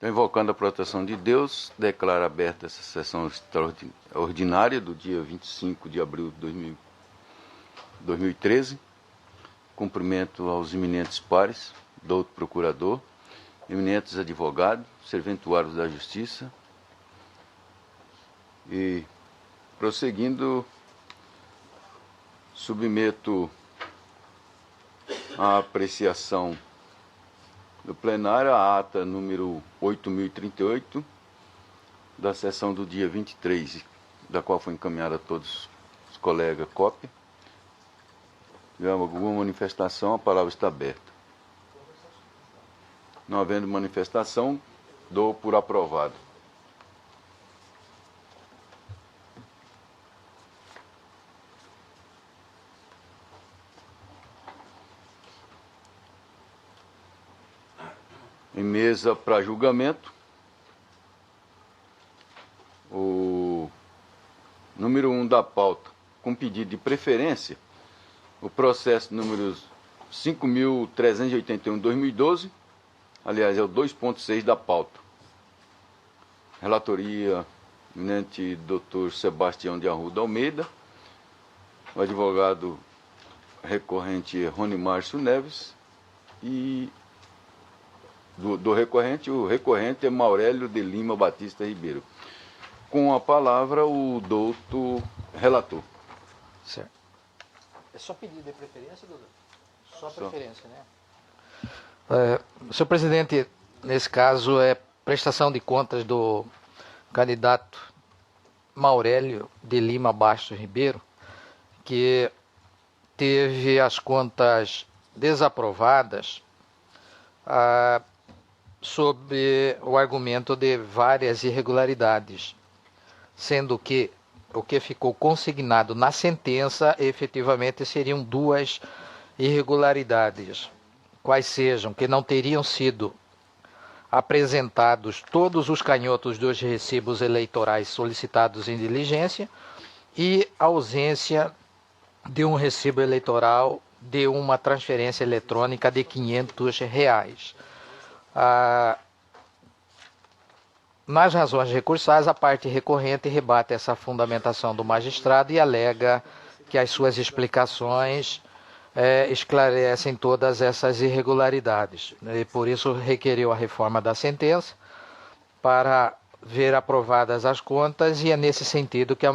Invocando a proteção de Deus, declaro aberta essa sessão extraordinária do dia 25 de abril de 2013. Cumprimento aos eminentes pares, doutor procurador, eminentes advogados, serventuários da Justiça. E, prosseguindo, submeto a apreciação do plenário a ata número 8.038, da sessão do dia 23, da qual foi encaminhada a todos os colegas cópia. Se alguma manifestação, a palavra está aberta. Não havendo manifestação, dou por aprovado. Em mesa para julgamento, o número 1 da pauta, com pedido de preferência, o processo número 5.381/2012, aliás, é o 2.6 da pauta. Relatoria, eminente doutor Sebastião de Arruda Almeida, o advogado recorrente Rony Márcio Neves e o recorrente é Maurélio de Lima Batista Ribeiro. Com a palavra, o doutor relator. Certo. É só pedido de preferência, doutor? Só preferência, né? Senhor presidente, nesse caso é prestação de contas do candidato Maurélio de Lima Bastos Ribeiro, que teve as contas desaprovadas sob o argumento de várias irregularidades, sendo que o que ficou consignado na sentença efetivamente seriam 2 irregularidades, quais sejam que não teriam sido apresentados todos os canhotos dos recibos eleitorais solicitados em diligência e ausência de um recibo eleitoral de uma transferência eletrônica de R$500. Nas razões recursais, a parte recorrente rebate essa fundamentação do magistrado e alega que as suas explicações esclarecem todas essas irregularidades. E por isso requeriu a reforma da sentença para ver aprovadas as contas, e é nesse sentido que a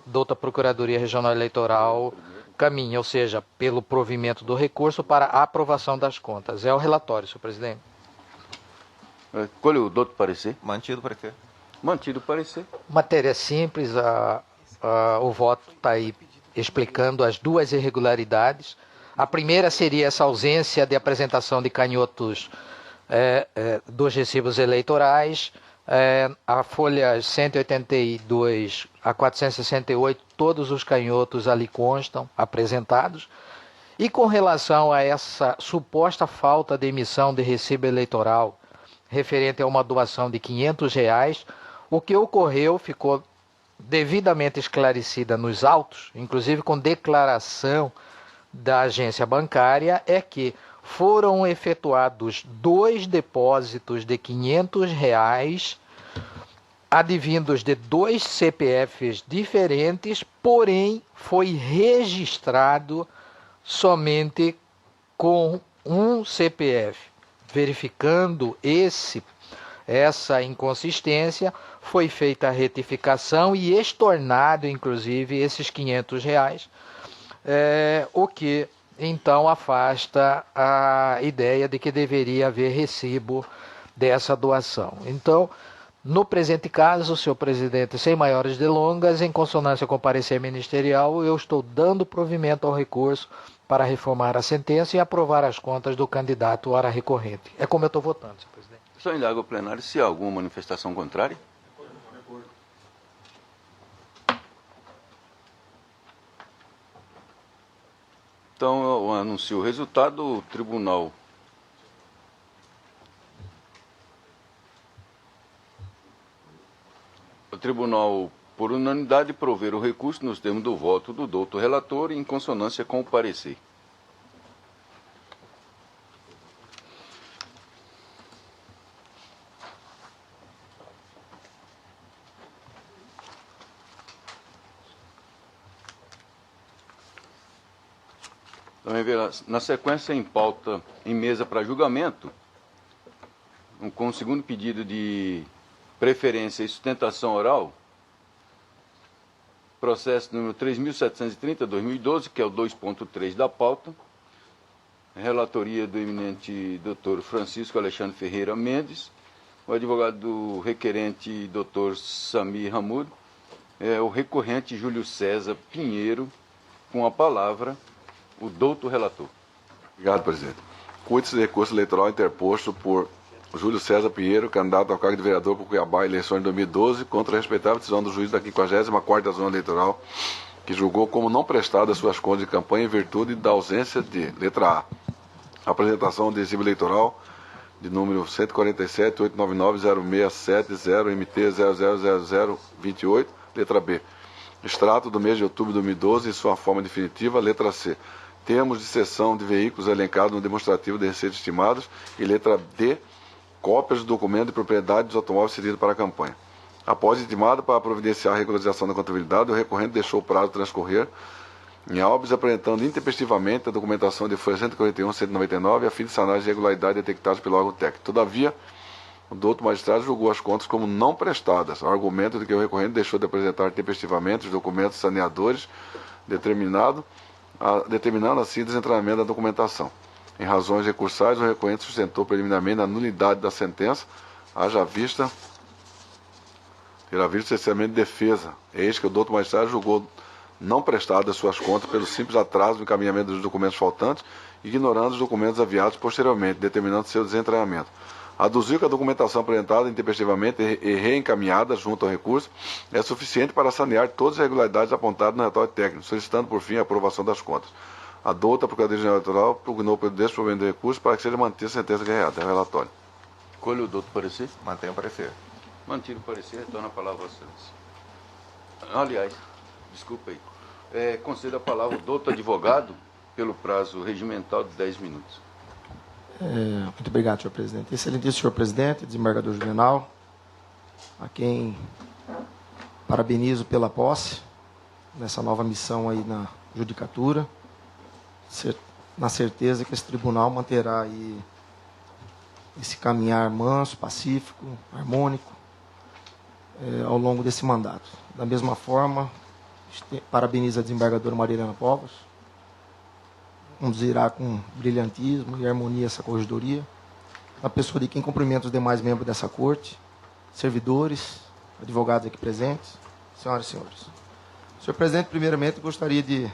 douta Procuradoria Regional Eleitoral caminha, ou seja, pelo provimento do recurso para a aprovação das contas. É o relatório, senhor presidente. Colhe o doutor parecer. Mantido o parecer. Mantido o parecer. Matéria simples, o voto está aí explicando as 2 irregularidades. A primeira seria essa ausência de apresentação de canhotos dos recibos eleitorais. A folha 182 a 468, todos os canhotos ali constam apresentados. E com relação a essa suposta falta de emissão de recibo eleitoral referente a uma doação de R$500, o que ocorreu ficou devidamente esclarecida nos autos, inclusive com declaração da agência bancária, é que foram efetuados 2 depósitos de R$500 advindos de 2 CPFs diferentes, porém foi registrado somente com um CPF. Verificando essa inconsistência, foi feita a retificação e estornado, inclusive, esses R$500, o que então afasta a ideia de que deveria haver recibo dessa doação. Então, no presente caso, senhor presidente, sem maiores delongas, em consonância com o parecer ministerial, eu estou dando provimento ao recurso para reformar a sentença e aprovar as contas do candidato hora recorrente. É como eu estou votando, senhor presidente. Só indago ao plenário se há alguma manifestação contrária. Então, eu anuncio o resultado. O tribunal, por unanimidade, prover o recurso nos termos do voto do doutor relator em consonância com o parecer. Também verá, na sequência, em pauta, em mesa para julgamento, com o segundo pedido de preferência e sustentação oral, processo número 3.730/2012, que é o 2.3 da pauta, relatoria do eminente Dr. Francisco Alexandre Ferreira Mendes, o advogado do requerente Dr. Samir Hamoud, o recorrente Júlio César Pinheiro, com a palavra o doutor relator. Obrigado, presidente. Cuide-se de recurso eleitoral interposto por Júlio César Pinheiro, candidato ao cargo de vereador por Cuiabá, eleições de 2012, contra a respeitável decisão do juiz da 54ª Zona Eleitoral, que julgou como não prestada as suas contas de campanha em virtude da ausência de, letra A, apresentação de adesivo eleitoral de número 147.899.067.0MT.000028, letra B, extrato do mês de outubro de 2012 em sua forma definitiva, letra C, termos de cessão de veículos elencados no demonstrativo de receitas estimadas, e letra D, cópias do documento de propriedade dos automóveis cedidos para a campanha. Após intimado para providenciar a regularização da contabilidade, o recorrente deixou o prazo transcorrer em autos apresentando intempestivamente a documentação de folha 141-199 a fim de sanar as irregularidades detectadas pelo órgão técnico. Todavia, o doutor magistrado julgou as contas como não prestadas, ao argumento de que o recorrente deixou de apresentar tempestivamente os documentos saneadores determinando assim o desentramento da documentação. Em razões recursais, o recorrente sustentou preliminarmente a nulidade da sentença, terá visto cessamento de defesa. Eis que o doutor magistrado julgou não prestadas suas contas pelo simples atraso no encaminhamento dos documentos faltantes, ignorando os documentos enviados posteriormente, determinando seu desentranhamento. Aduziu que a documentação apresentada intempestivamente e reencaminhada junto ao recurso é suficiente para sanear todas as irregularidades apontadas no relatório técnico, solicitando por fim a aprovação das contas. A douta Procuradoria-Geral Eleitoral pugnou pelo desprovimento do recurso para que seja mantida a sentença guerreada. É o relatório. Colhe o doutor parecer? Mantenha o parecer. Mantido o parecer, retorna a palavra a Vossa Excelência. Aliás, desculpa aí. Concedo a palavra ao doutor advogado pelo prazo regimental de 10 minutos. Muito obrigado, senhor presidente. Excelentíssimo senhor presidente, desembargador Juvenal, a quem parabenizo pela posse nessa nova missão aí na judicatura, na certeza que esse tribunal manterá aí esse caminhar manso, pacífico, harmônico ao longo desse mandato. Da mesma forma, parabenizo a desembargadora Marilena Povos, conduzirá com brilhantismo e harmonia essa corregedoria, na pessoa de quem cumprimento os demais membros dessa corte, servidores, advogados aqui presentes, senhoras e senhores. Senhor presidente, primeiramente gostaria de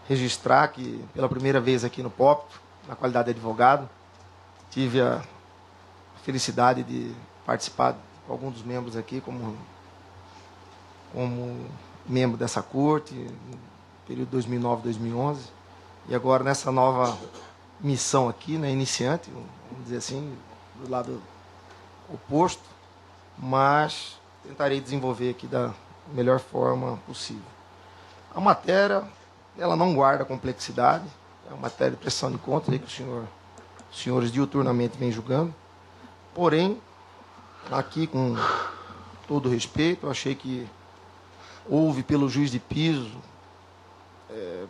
registrar que pela primeira vez aqui no POP, na qualidade de advogado, tive a felicidade de participar com alguns dos membros aqui como membro dessa corte, no período 2009-2011, e agora nessa nova missão aqui, né, iniciante, vamos dizer assim, do lado oposto, mas tentarei desenvolver aqui da melhor forma possível. A matéria, ela não guarda complexidade, é uma matéria de prestação de contas aí que os senhores diuturnamente vêm julgando, porém, aqui com todo respeito, eu achei que houve pelo juiz de piso,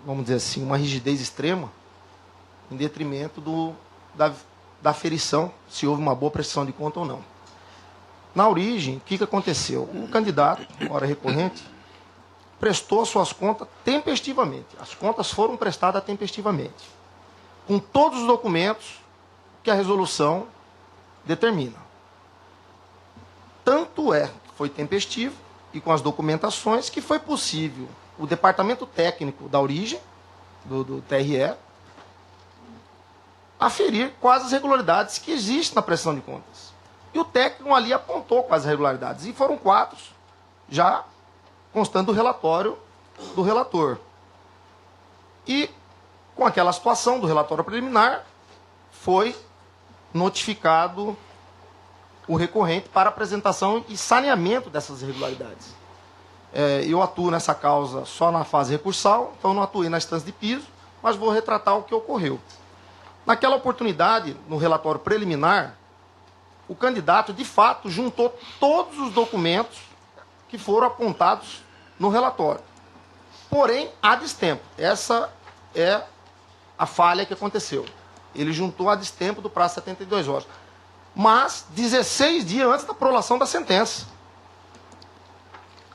vamos dizer assim, uma rigidez extrema em detrimento da aferição, se houve uma boa prestação de conta ou não. Na origem, o que aconteceu? O candidato, ora recorrente, prestou as suas contas tempestivamente. As contas foram prestadas tempestivamente, com todos os documentos que a resolução determina. Tanto é que foi tempestivo e com as documentações que foi possível o departamento técnico da origem, do TRE, aferir quais as irregularidades que existem na prestação de contas. E o técnico ali apontou quais as irregularidades. E foram 4, já constando do relatório do relator. E, com aquela situação do relatório preliminar, foi notificado o recorrente para apresentação e saneamento dessas irregularidades. Eu atuo nessa causa só na fase recursal, então não atuei na instância de piso, mas vou retratar o que ocorreu. Naquela oportunidade, no relatório preliminar, o candidato, de fato, juntou todos os documentos que foram apontados no relatório. Porém, há destempo. Essa é a falha que aconteceu. Ele juntou a destempo do prazo de 72 horas. Mas 16 dias antes da prolação da sentença.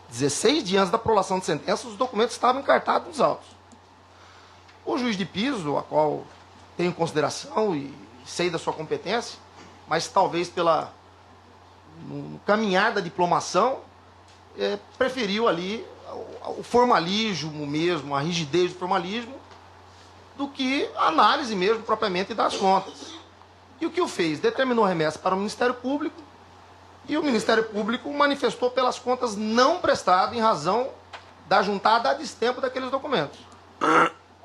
16 dias antes da prolação da sentença, os documentos estavam encartados nos autos. O juiz de piso, a qual tenho consideração e sei da sua competência, mas talvez pela no caminhar da diplomação, preferiu ali o formalismo mesmo, a rigidez do formalismo, do que a análise mesmo propriamente das contas. E o que o fez? Determinou remessa para o Ministério Público, e o Ministério Público manifestou pelas contas não prestadas em razão da juntada a destempo daqueles documentos.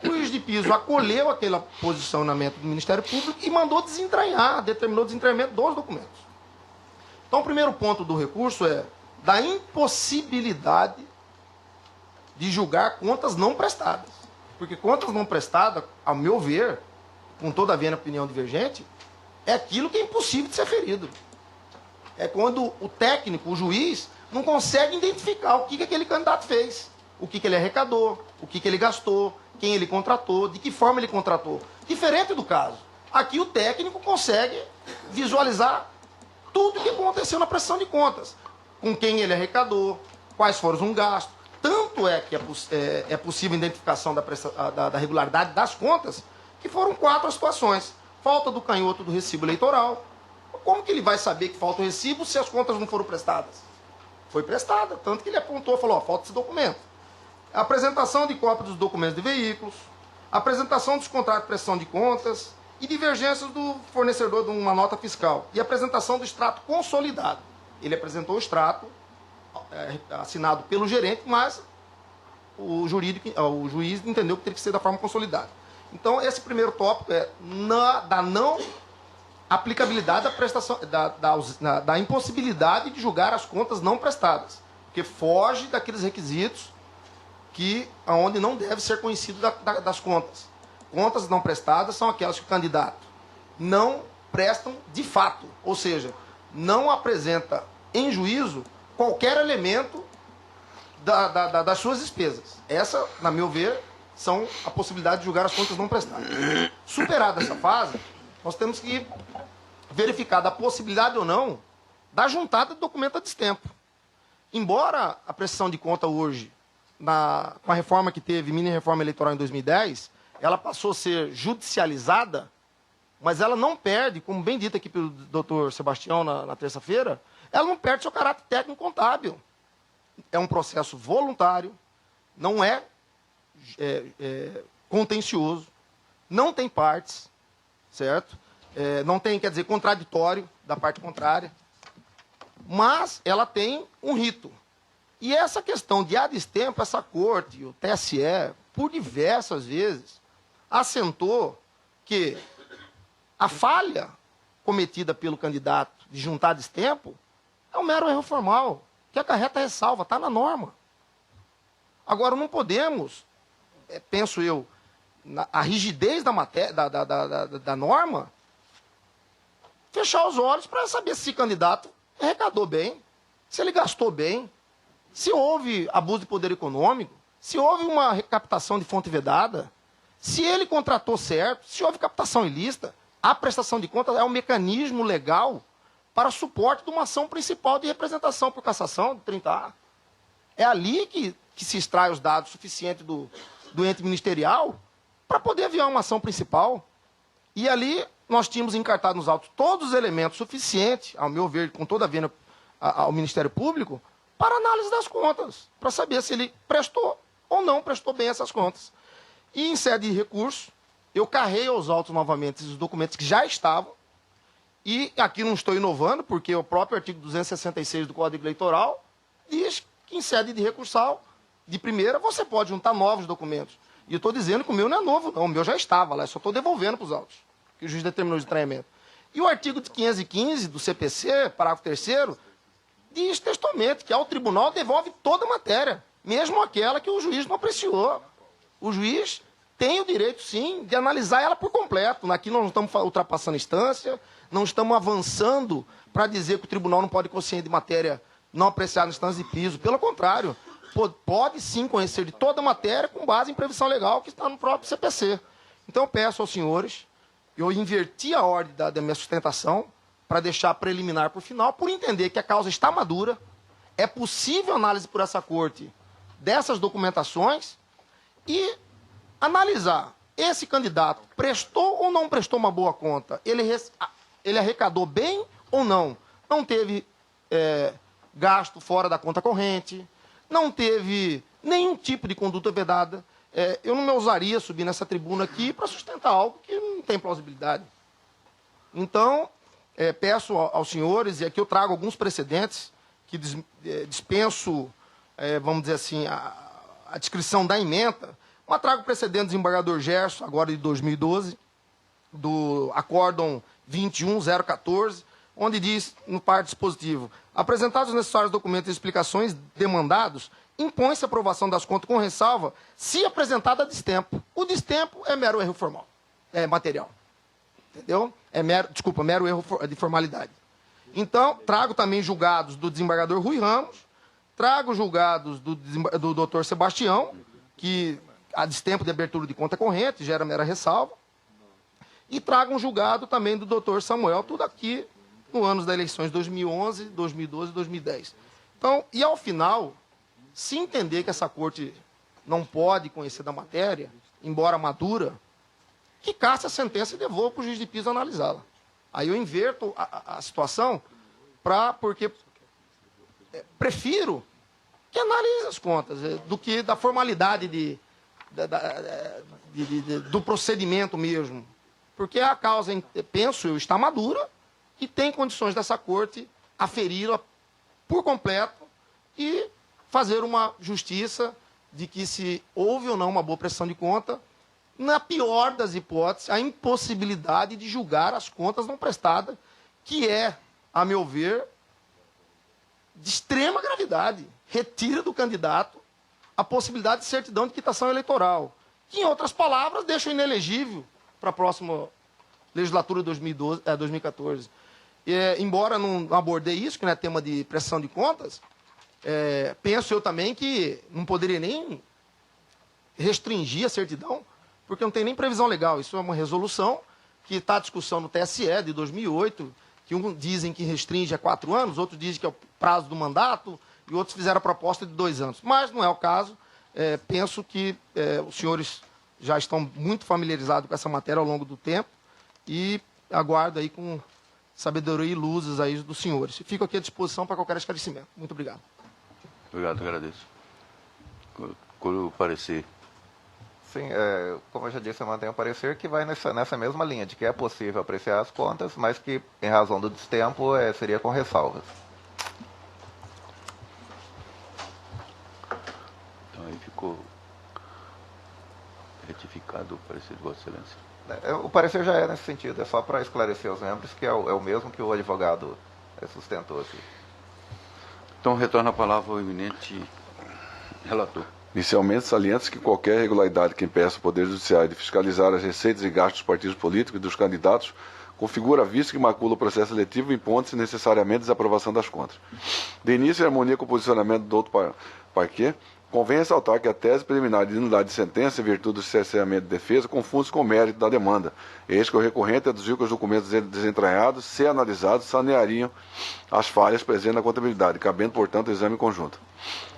O juiz de piso acolheu aquele posicionamento do Ministério Público e mandou desentranhar, determinou o desentranhamento dos documentos. Então, o primeiro ponto do recurso é da impossibilidade de julgar contas não prestadas. Porque contas não prestadas, ao meu ver, com toda a opinião divergente, é aquilo que é impossível de ser ferido. É quando o técnico, o juiz, não consegue identificar o que aquele candidato fez, o que ele arrecadou, o que ele gastou, quem ele contratou, de que forma ele contratou. Diferente do caso. Aqui o técnico consegue visualizar tudo o que aconteceu na prestação de contas. Com quem ele arrecadou, quais foram os gastos. Tanto é que é possível a identificação da regularidade das contas, que foram 4 situações. Falta do canhoto do recibo eleitoral. Como que ele vai saber que falta o recibo se as contas não foram prestadas? Foi prestada, tanto que ele apontou, falou, falta esse documento. A apresentação de cópia dos documentos de veículos, a apresentação dos contratos de prestação de contas e divergências do fornecedor de uma nota fiscal. E a apresentação do extrato consolidado. Ele apresentou o extrato assinado pelo gerente, mas o juiz entendeu que teria que ser da forma consolidada. Então, esse primeiro tópico é da não aplicabilidade da prestação, da impossibilidade de julgar as contas não prestadas, porque foge daqueles requisitos onde não deve ser conhecido das contas. Contas não prestadas são aquelas que o candidato não prestam de fato, ou seja, não apresenta em juízo qualquer elemento das suas despesas. Essa, na meu ver, são a possibilidade de julgar as contas não prestadas. Superada essa fase, nós temos que verificar da possibilidade ou não da juntada de documento a destempo. Embora a prestação de conta hoje, com a reforma que teve, mini reforma eleitoral em 2010, ela passou a ser judicializada, mas ela não perde, como bem dito aqui pelo doutor Sebastião na terça-feira, ela não perde seu caráter técnico-contábil. É um processo voluntário, não é contencioso, não tem partes, certo? Não tem, quer dizer, contraditório da parte contrária, mas ela tem um rito. E essa questão de a destempo, essa corte, o TSE, por diversas vezes, assentou que a falha cometida pelo candidato de juntar a destempo é um mero erro formal, que acarreta ressalva, está na norma. Agora, não podemos, penso eu, a rigidez da norma, fechar os olhos para saber se esse candidato arrecadou bem, se ele gastou bem, se houve abuso de poder econômico, se houve uma recaptação de fonte vedada, se ele contratou certo, se houve captação ilícita. A prestação de contas é um mecanismo legal para suporte de uma ação principal de representação por cassação, de 30A. É ali que se extrai os dados suficientes do ente ministerial para poder aviar uma ação principal. E ali nós tínhamos encartado nos autos todos os elementos suficientes, ao meu ver, com toda a vênia ao Ministério Público, para análise das contas, para saber se ele prestou ou não prestou bem essas contas. E em sede de recurso, eu carrei aos autos novamente os documentos que já estavam, e aqui não estou inovando, porque o próprio artigo 266 do Código Eleitoral diz que em sede de recursal, de primeira, você pode juntar novos documentos. E eu estou dizendo que o meu não é novo, não, o meu já estava lá, eu só estou devolvendo para os autos, que o juiz determinou de estranhamento. E o artigo de 515 do CPC, parágrafo 3º, diz textualmente que ao tribunal devolve toda a matéria, mesmo aquela que o juiz não apreciou. O juiz tem o direito, sim, de analisar ela por completo. Aqui nós não estamos ultrapassando instância, não estamos avançando para dizer que o tribunal não pode conhecer de matéria não apreciada na instância de piso. Pelo contrário, pode sim conhecer de toda a matéria com base em previsão legal que está no próprio CPC. Então eu peço aos senhores, eu inverti a ordem da minha sustentação para deixar preliminar para o final, por entender que a causa está madura, é possível análise por essa corte dessas documentações e analisar esse candidato prestou ou não prestou uma boa conta, ele arrecadou bem ou não, não teve gasto fora da conta corrente, não teve nenhum tipo de conduta vedada. Eu não me ousaria subir nessa tribuna aqui para sustentar algo que não tem plausibilidade. Então, peço aos senhores, e aqui eu trago alguns precedentes que dispenso, vamos dizer assim, a descrição da ementa, mas trago precedente do desembargador Gerson, agora de 2012, do Acórdão 21014, onde diz, no parte dispositivo, apresentados os necessários documentos e explicações demandados, impõe-se a aprovação das contas com ressalva se apresentada a destempo. O destempo é mero erro formal, material. Entendeu? Mero erro de formalidade. Então, trago também julgados do desembargador Rui Ramos, trago julgados do doutor Sebastião, que a destempo de abertura de conta corrente gera mera ressalva, e trago um julgado também do doutor Samuel, tudo aqui no ano das eleições 2011, 2012 e 2010. Então, e ao final, se entender que essa corte não pode conhecer da matéria, embora madura, que casse a sentença e devolva para o juiz de piso analisá-la. Aí eu inverto a situação porque prefiro que analise as contas do que da formalidade do procedimento mesmo. Porque a causa, penso eu, está madura e tem condições dessa corte aferi-la por completo e fazer uma justiça de que se houve ou não uma boa prestação de conta, na pior das hipóteses, a impossibilidade de julgar as contas não prestadas, que é, a meu ver, de extrema gravidade. Retira do candidato a possibilidade de certidão de quitação eleitoral, que, em outras palavras, deixa inelegível para a próxima legislatura de 2014. Embora não abordei isso, que não é tema de prestação de contas, penso eu também que não poderia nem restringir a certidão, porque não tem nem previsão legal. Isso é uma resolução que está à discussão no TSE de 2008, que uns dizem que restringe a 4 anos, outros dizem que é o prazo do mandato, e outros fizeram a proposta de 2 anos. Mas não é o caso. Penso que os senhores já estão muito familiarizados com essa matéria ao longo do tempo e aguardo aí com sabedoria e luzes aí dos senhores. Fico aqui à disposição para qualquer esclarecimento. Muito obrigado. Obrigado, agradeço. Qual o parecer? Sim, como eu já disse, eu mantenho o parecer que vai nessa mesma linha, de que é possível apreciar as contas, mas que, em razão do destempo, seria com ressalvas. Então aí ficou retificado o parecer de Vossa Excelência. O parecer já é nesse sentido, é só para esclarecer aos membros que é o mesmo que o advogado sustentou aqui. Então retorna a palavra ao eminente relator. Inicialmente, salienta-se que qualquer irregularidade que impeça o Poder Judiciário de fiscalizar as receitas e gastos dos partidos políticos e dos candidatos configura vício que macula o processo eletivo e impondo-se necessariamente a desaprovação das contas. De início, em harmonia com o posicionamento do outro parquê, convém ressaltar que a tese preliminar de nulidade de sentença, em virtude do cerceamento de defesa, confunde-se com o mérito da demanda. Eis que o recorrente aduziu que os documentos desentranhados, se analisados, saneariam as falhas presentes na contabilidade, cabendo, portanto, o exame conjunto.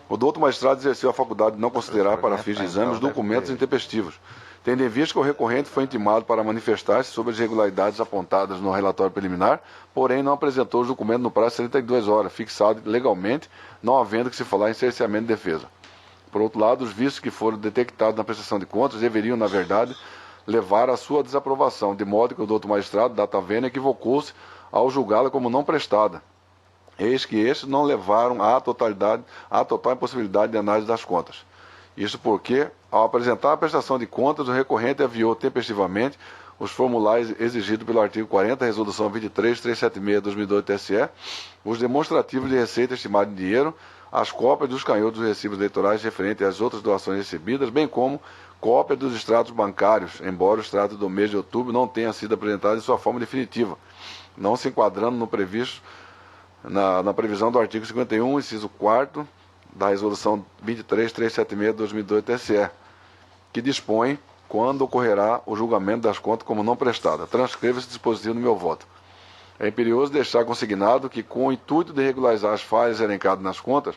O doutor magistrado exerceu a faculdade de não considerar para fins de exame os documentos intempestivos, tendo em vista que o recorrente foi intimado para manifestar-se sobre as irregularidades apontadas no relatório preliminar, porém não apresentou os documentos no prazo de 72 horas, fixado legalmente, não havendo que se falar em cerceamento de defesa. Por outro lado, os vícios que foram detectados na prestação de contas deveriam, na verdade, levar à sua desaprovação, de modo que o doutor magistrado, data vênia, equivocou-se ao julgá-la como não prestada. Eis que estes não levaram à total impossibilidade de análise das contas. Isso porque, ao apresentar a prestação de contas, o recorrente enviou tempestivamente os formulários exigidos pelo artigo 40 da Resolução 23376/2002 TSE, os demonstrativos de receita estimada em dinheiro, as cópias dos canhotos dos recibos eleitorais referentes às outras doações recebidas, bem como cópia dos extratos bancários, embora o extrato do mês de outubro não tenha sido apresentado em sua forma definitiva, não se enquadrando no previsto na previsão do artigo 51, inciso 4º, da Resolução 23376/2002 TSE, que dispõe quando ocorrerá o julgamento das contas como não prestada. Transcreva esse dispositivo no meu voto. É imperioso deixar consignado que, com o intuito de regularizar as falhas elencadas nas contas,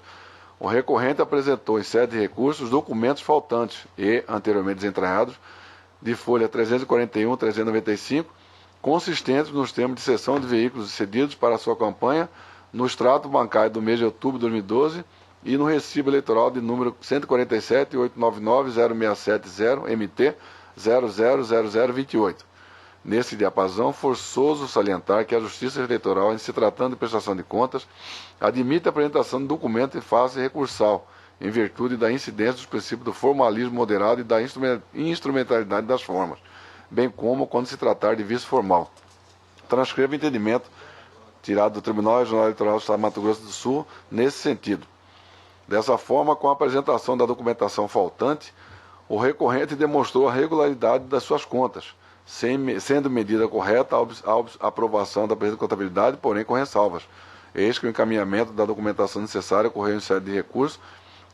o recorrente apresentou em sede de recurso os documentos faltantes e, anteriormente desentranhados, de folha 341 e 395, consistentes nos termos de cessão de veículos cedidos para a sua campanha no extrato bancário do mês de outubro de 2012 e no recibo eleitoral de número 147.899.0670-MT 000028. Nesse diapasão, forçoso salientar que a Justiça Eleitoral, em se tratando de prestação de contas, admite a apresentação de documento em fase recursal, em virtude da incidência dos princípios do formalismo moderado e da instrumentalidade das formas, bem como quando se tratar de vício formal. Transcreva o entendimento tirado do Tribunal Regional Eleitoral do Estado de Mato Grosso do Sul nesse sentido. Dessa forma, com a apresentação da documentação faltante, o recorrente demonstrou a regularidade das suas contas, sendo medida correta a aprovação da presente contabilidade, porém com ressalvas. Eis que o encaminhamento da documentação necessária ocorreu em sede de recurso,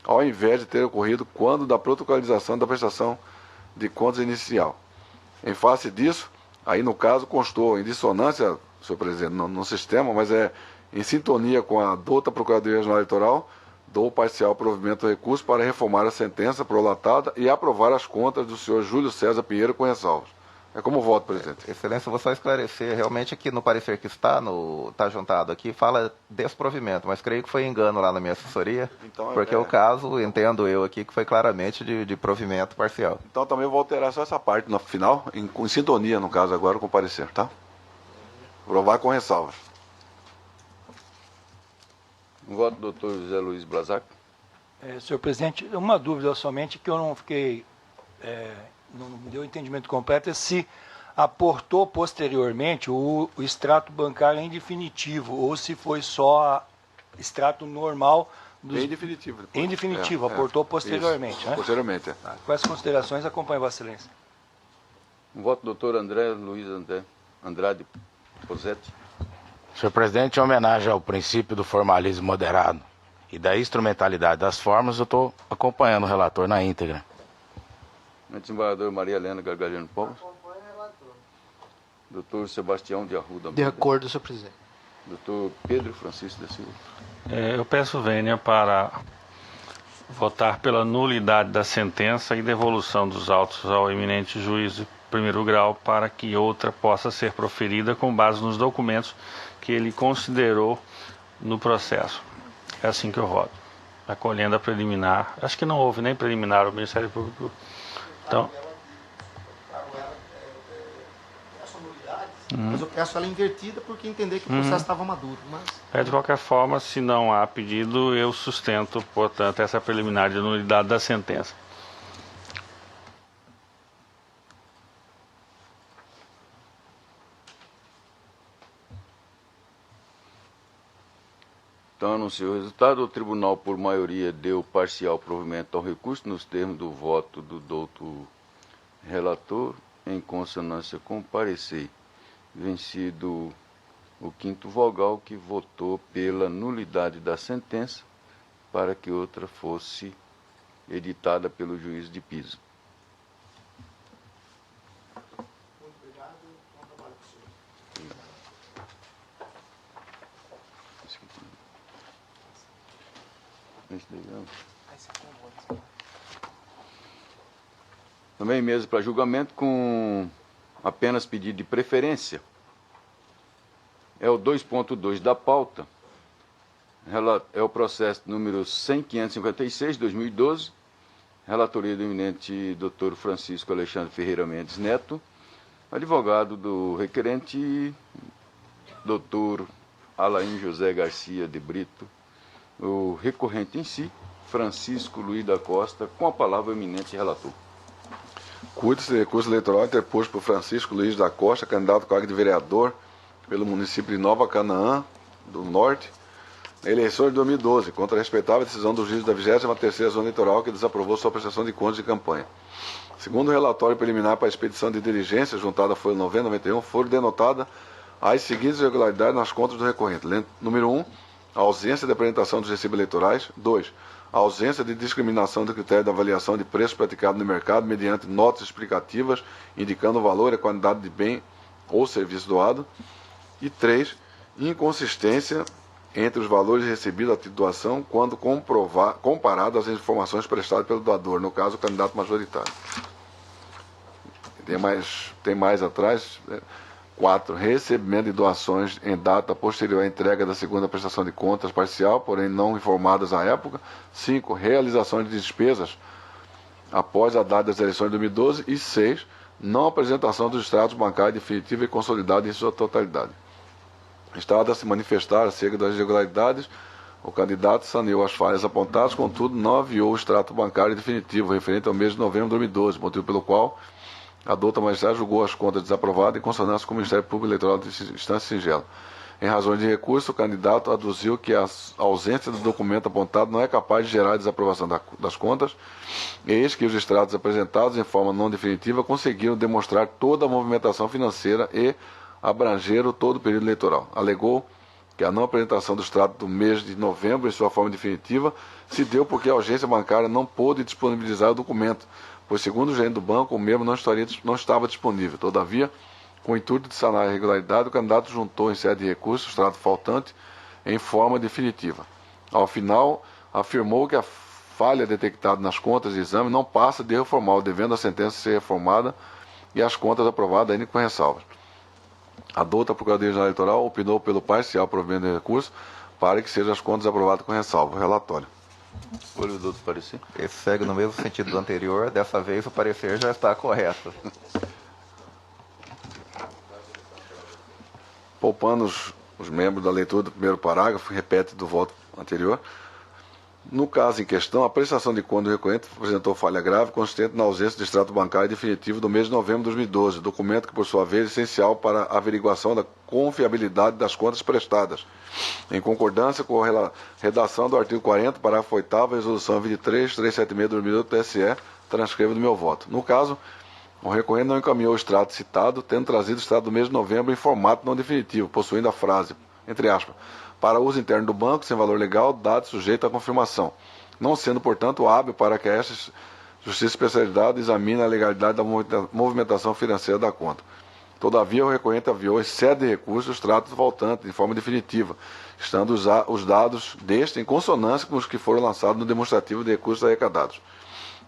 ao invés de ter ocorrido quando da protocolização da prestação de contas inicial. Em face disso, aí no caso constou em dissonância, senhor presidente, no sistema, mas em sintonia com a douta Procuradoria Regional Eleitoral, dou parcial provimento do recurso para reformar a sentença prolatada e aprovar as contas do senhor Júlio César Pinheiro com ressalvas. É como voto, presidente. Excelência, eu vou só esclarecer. Realmente aqui no parecer que está juntado aqui, fala desprovimento, mas creio que foi engano lá na minha assessoria, Então, porque o caso, entendo eu aqui, que foi claramente de provimento parcial. Então também vou alterar só essa parte no final, em sintonia, no caso, agora com o parecer, tá? Aprovar com ressalvas. Um voto do doutor José Luiz Blazac. Senhor presidente, uma dúvida somente que eu não fiquei, não me deu entendimento completo, é se aportou posteriormente o extrato bancário em definitivo, ou se foi só extrato normal. Em definitivo. Depois. Em definitivo, aportou posteriormente, isso, né? Posteriormente, Com essas considerações, acompanho Vossa Excelência. Um voto do doutor André Luiz Andrade Posetti. Senhor presidente, em homenagem ao princípio do formalismo moderado e da instrumentalidade das formas, eu estou acompanhando o relator na íntegra. Desembargador Maria Helena Gargariano Povos. Doutor Sebastião de Arruda. De acordo, senhor presidente. Doutor Pedro Francisco da Silva. Eu peço vênia para votar pela nulidade da sentença e devolução dos autos ao eminente juiz de primeiro grau para que outra possa ser proferida com base nos documentos que ele considerou no processo. É assim que eu voto. Acolhendo a preliminar. Acho que não houve nem preliminar, o Ministério Público. Então, Mas eu peço ela invertida porque entender que o processo estava maduro. Mas... de qualquer forma, se não há pedido, eu sustento, portanto, essa preliminar de nulidade da sentença. Então, anuncio o resultado. O tribunal, por maioria, deu parcial provimento ao recurso nos termos do voto do doutor relator, em consonância com o parecer. Vencido o quinto vogal, que votou pela nulidade da sentença para que outra fosse editada pelo juiz de Pisa. Muito obrigado. Bom trabalho para o senhor. Também mesa para julgamento com apenas pedido de preferência. É o 2.2 da pauta. É o processo número 100.556, 2012. Relatoria do eminente Dr. Francisco Alexandre Ferreira Mendes Neto. Advogado do requerente, Dr. Alain José Garcia de Brito. O recorrente em si, Francisco Luiz da Costa, com a palavra o eminente relator. Cuide-se de recurso eleitoral interposto por Francisco Luiz da Costa, candidato ao cargo de vereador pelo município de Nova Canaã do Norte, na eleição de 2012, contra a respeitável decisão do juiz da 23ª Zona Eleitoral, que desaprovou sua prestação de contas de campanha. Segundo o relatório preliminar para a expedição de diligências juntada à folha 9091, foram denotadas as seguintes irregularidades nas contas do recorrente. Número 1, a ausência de apresentação dos recibos eleitorais. 2, a ausência de discriminação do critério da avaliação de preço praticado no mercado mediante notas explicativas indicando o valor e a quantidade de bem ou serviço doado. E 3, inconsistência entre os valores recebidos a título de doação quando comparado às informações prestadas pelo doador, no caso, o candidato majoritário. Tem mais atrás. 4. Recebimento de doações em data posterior à entrega da segunda prestação de contas parcial, porém não informadas à época. 5. Realização de despesas após a data das eleições de 2012. E 6. Não apresentação dos extratos bancários definitivos e consolidados em sua totalidade. Estado a se manifestar acerca das irregularidades, o candidato saneou as falhas apontadas, contudo não enviou o extrato bancário definitivo referente ao mês de novembro de 2012, motivo pelo qual a douta magistrada julgou as contas desaprovadas em consonância com o Ministério Público Eleitoral de instância singela. Em razões de recurso, o candidato aduziu que a ausência do documento apontado não é capaz de gerar a desaprovação das contas, eis que os extratos apresentados em forma não definitiva conseguiram demonstrar toda a movimentação financeira e abrangeram todo o período eleitoral. Alegou que a não apresentação do extrato do mês de novembro em sua forma definitiva se deu porque a agência bancária não pôde disponibilizar o documento, pois, segundo o gerente do banco, o mesmo não estava disponível. Todavia, com o intuito de sanar a irregularidade, o candidato juntou em sede de recurso o extrato faltante em forma definitiva. Ao final, afirmou que a falha detectada nas contas de exame não passa de erro formal, devendo a sentença ser reformada e as contas aprovadas ainda com ressalvas. A douta Procuradoria-Geral Eleitoral opinou pelo parcial provimento de recurso para que sejam as contas aprovadas com ressalva. Relatório. Olha o doutor parecer. Esse segue no mesmo sentido do anterior, dessa vez o parecer já está correto. Poupando os membros da leitura do primeiro parágrafo, repete do voto anterior. No caso em questão, a prestação de conta do recorrente apresentou falha grave consistente na ausência de extrato bancário definitivo do mês de novembro de 2012, documento que, por sua vez, é essencial para a averiguação da confiabilidade das contas prestadas, em concordância com a redação do artigo 40, parágrafo 8º, resolução 23.376 do TSE, transcrevo do meu voto. No caso, o recorrente não encaminhou o extrato citado, tendo trazido o extrato do mês de novembro em formato não definitivo, possuindo a frase, entre aspas, para uso interno do banco, sem valor legal, dado sujeito à confirmação, não sendo, portanto, hábil para que esta justiça especializada examine a legalidade da movimentação financeira da conta. Todavia, o recorrente aviou em sede de recurso o extrato faltante, de forma definitiva, estando os dados deste em consonância com os que foram lançados no demonstrativo de recursos arrecadados.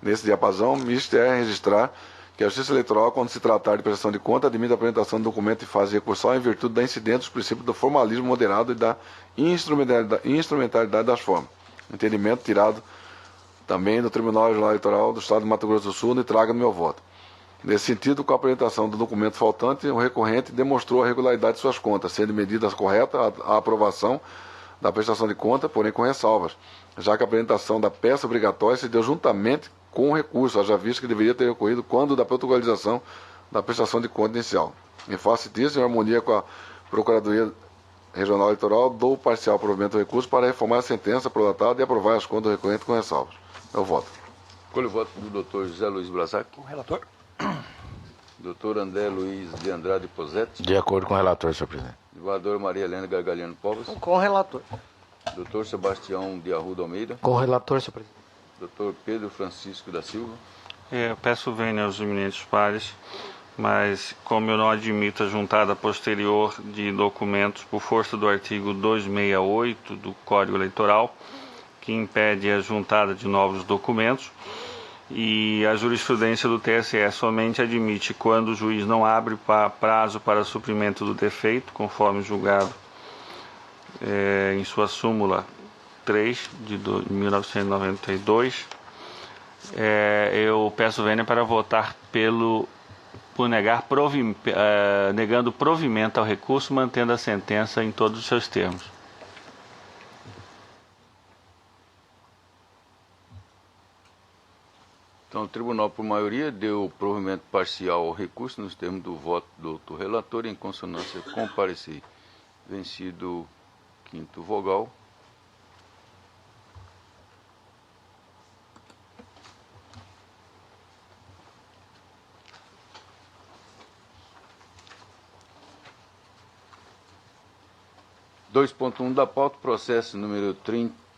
Nesse diapasão, misto é registrar que a Justiça Eleitoral, quando se tratar de prestação de conta, admite a apresentação do documento em fase recursal em virtude da incidência dos princípios do formalismo moderado e da instrumentalidade das formas. Entendimento tirado também do Tribunal Regional Eleitoral do Estado de Mato Grosso do Sul e traga no meu voto. Nesse sentido, com a apresentação do documento faltante, o recorrente demonstrou a regularidade de suas contas, sendo medida correta a aprovação da prestação de conta, porém com ressalvas, já que a apresentação da peça obrigatória se deu juntamente com o recurso, haja visto que deveria ter ocorrido quando da protocolização da prestação de conta inicial. Em face disso, em harmonia com a Procuradoria Regional Eleitoral, dou parcial provimento do recurso para reformar a sentença prolatada e aprovar as contas do recorrente com ressalvas. Eu voto. Olha o voto do doutor José Luiz Blasac. Com o relator. Doutor André Luiz de Andrade Posetti. De acordo com o relator, senhor presidente. Desembargador Maria Helena Gargalhano Povas. Com o relator. Doutor Sebastião de Arruda Almeida. Com o relator, senhor presidente. Doutor Pedro Francisco da Silva. Eu peço vênia aos eminentes pares, mas como eu não admito a juntada posterior de documentos por força do artigo 268 do Código Eleitoral, que impede a juntada de novos documentos, e a jurisprudência do TSE somente admite quando o juiz não abre prazo para suprimento do defeito, conforme julgado em sua súmula 3 de 1992, eu peço vênia para votar negando provimento ao recurso, mantendo a sentença em todos os seus termos. Então, o tribunal, por maioria, deu provimento parcial ao recurso nos termos do voto do relator, em consonância com o parecer. Vencido o quinto vogal. (2.1) da pauta, processo número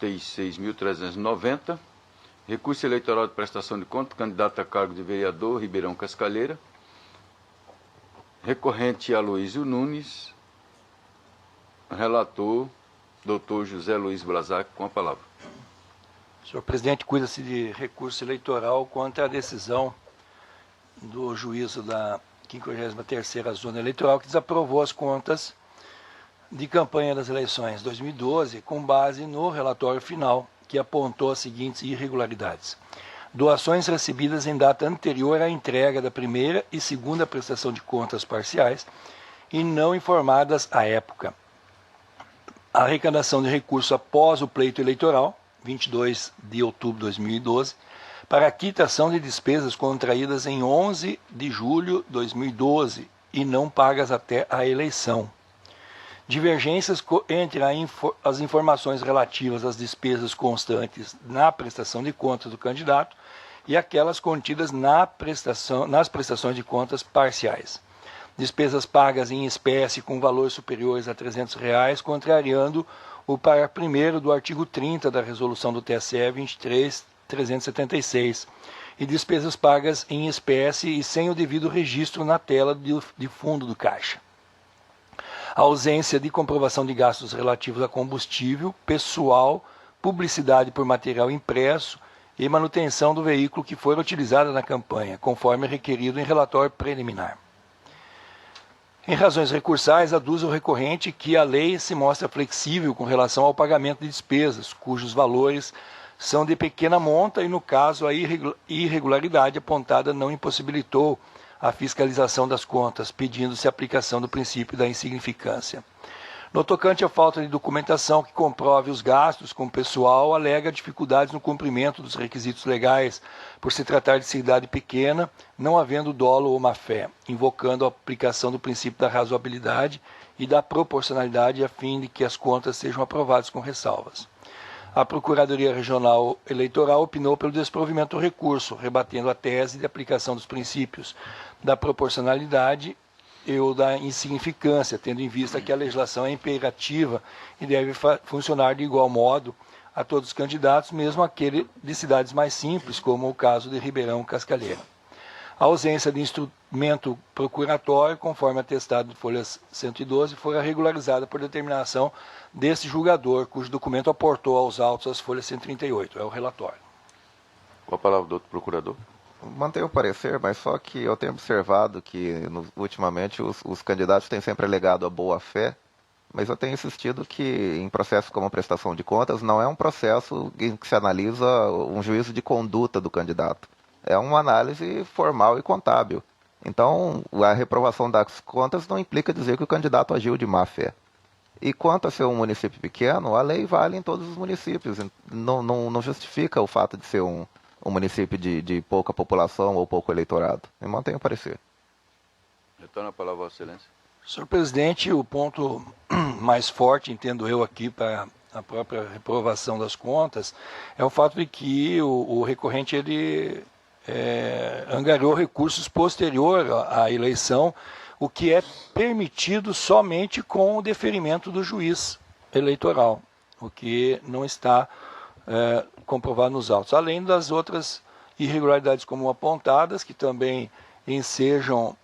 36.390. Recurso eleitoral de prestação de conta, candidato a cargo de vereador, Ribeirão Cascalheira. Recorrente Aloísio Nunes. Relator, doutor José Luiz Blazac, com a palavra. Senhor presidente, cuida-se de recurso eleitoral contra a decisão do juízo da 53ª Zona Eleitoral, que desaprovou as contas de campanha das eleições 2012, com base no relatório final, que apontou as seguintes irregularidades: doações recebidas em data anterior à entrega da primeira e segunda prestação de contas parciais e não informadas à época. A arrecadação de recursos após o pleito eleitoral, 22 de outubro de 2012, para a quitação de despesas contraídas em 11 de julho de 2012 e não pagas até a eleição. Divergências entre as informações relativas às despesas constantes na prestação de contas do candidato e aquelas contidas nas prestações de contas parciais. Despesas pagas em espécie com valores superiores a R$ 300, contrariando o parágrafo 1º do artigo 30 da Resolução do TSE 23.376, e despesas pagas em espécie e sem o devido registro na tela de fundo do caixa. A ausência de comprovação de gastos relativos a combustível, pessoal, publicidade por material impresso e manutenção do veículo que for utilizado na campanha, conforme requerido em relatório preliminar. Em razões recursais, aduz o recorrente que a lei se mostra flexível com relação ao pagamento de despesas, cujos valores são de pequena monta e, no caso, a irregularidade apontada não impossibilitou a fiscalização das contas, pedindo-se a aplicação do princípio da insignificância. No tocante à falta de documentação que comprove os gastos com o pessoal, alega dificuldades no cumprimento dos requisitos legais, por se tratar de cidade pequena, não havendo dolo ou má-fé, invocando a aplicação do princípio da razoabilidade e da proporcionalidade a fim de que as contas sejam aprovadas com ressalvas. A Procuradoria Regional Eleitoral opinou pelo desprovimento do recurso, rebatendo a tese de aplicação dos princípios da proporcionalidade e ou da insignificância, tendo em vista que a legislação é imperativa e deve funcionar de igual modo a todos os candidatos, mesmo aquele de cidades mais simples, como o caso de Ribeirão Cascalheira. A ausência de instrumento procuratório, conforme atestado de folhas 112, foi regularizada por determinação desse julgador, cujo documento aportou aos autos as folhas 138, é o relatório. Com a palavra do outro procurador. Mantenho o parecer, mas só que eu tenho observado que ultimamente os candidatos têm sempre alegado a boa-fé, mas eu tenho insistido que em processos como a prestação de contas não é um processo em que se analisa um juízo de conduta do candidato. É uma análise formal e contábil. Então, a reprovação das contas não implica dizer que o candidato agiu de má-fé. E quanto a ser um município pequeno, a lei vale em todos os municípios. Não justifica o fato de ser um município de pouca população ou pouco eleitorado. Eu mantenho o parecer. Retorno a palavra, Vossa Excelência. Senhor presidente, o ponto mais forte, entendo eu aqui, para a própria reprovação das contas, é o fato de que o recorrente ele angariou recursos posterior à eleição, o que é permitido somente com o deferimento do juiz eleitoral, o que não está comprovado nos autos, além das outras irregularidades como apontadas, que também ensejam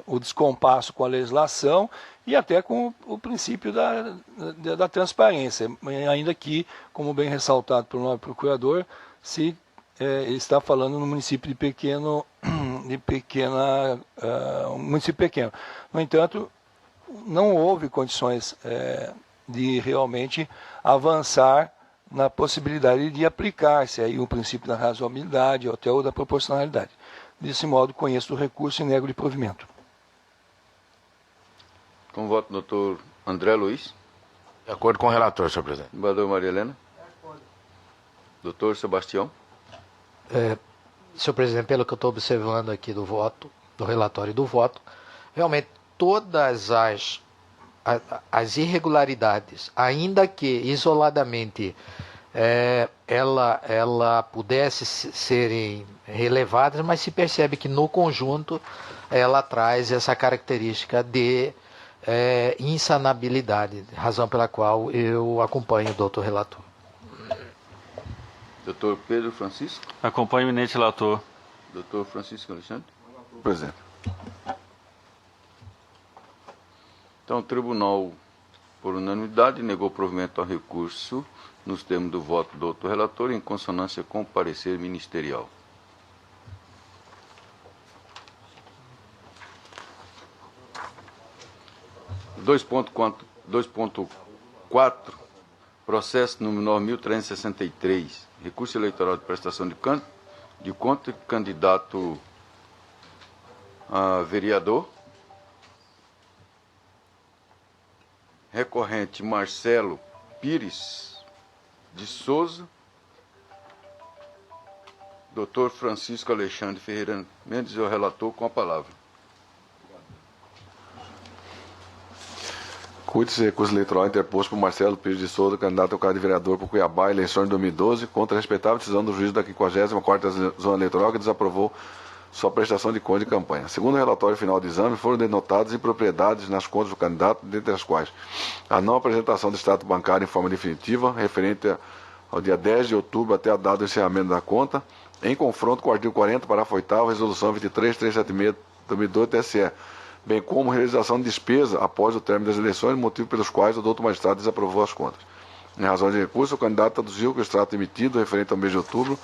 o descompasso com a legislação e até com o princípio da transparência, ainda que, como bem ressaltado pelo novo procurador, se está falando no município um município pequeno. No entanto, não houve condições de realmente avançar na possibilidade de aplicar-se aí o princípio da razoabilidade ou até o da proporcionalidade. Desse modo, conheço o recurso e nego de provimento. Com o voto do doutor André Luiz. De acordo com o relator, senhor presidente. Desembargador Maria Helena. Doutor Sebastião. Senhor presidente, pelo que eu estou observando aqui do voto, do relatório do voto, realmente todas as irregularidades, ainda que isoladamente ela pudesse serem relevadas, mas se percebe que no conjunto ela traz essa característica de insanabilidade, razão pela qual eu acompanho o doutor relator. Dr. Pedro Francisco. Acompanho o eminente relator. Dr. Francisco Alexandre. Presente. Então, o tribunal, por unanimidade, negou provimento ao recurso nos termos do voto do outro relator, em consonância com o parecer ministerial. Dois ponto 4, processo número 9.363, recurso eleitoral de prestação de conta, candidato a vereador, recorrente Marcelo Pires de Souza, Dr. Francisco Alexandre Ferreira Mendes, o relator, com a palavra. Cuide-se recurso eleitoral interposto por Marcelo Pires de Souza, candidato ao cargo de vereador por Cuiabá, eleições de 2012, contra a respeitável decisão do juiz da 54ª Zona Eleitoral, que desaprovou sua prestação de conta de campanha. Segundo o relatório final do exame, foram denotadas impropriedades nas contas do candidato, dentre as quais a não apresentação do extrato bancário em forma definitiva, referente ao dia 10 de outubro até a data do encerramento da conta, em confronto com o artigo 40, parágrafo 8º, resolução 23376 2012 TSE, bem como realização de despesa após o término das eleições, motivo pelos quais o doutor magistrado desaprovou as contas. Em razão de recurso, o candidato traduziu que o extrato emitido referente ao mês de outubro,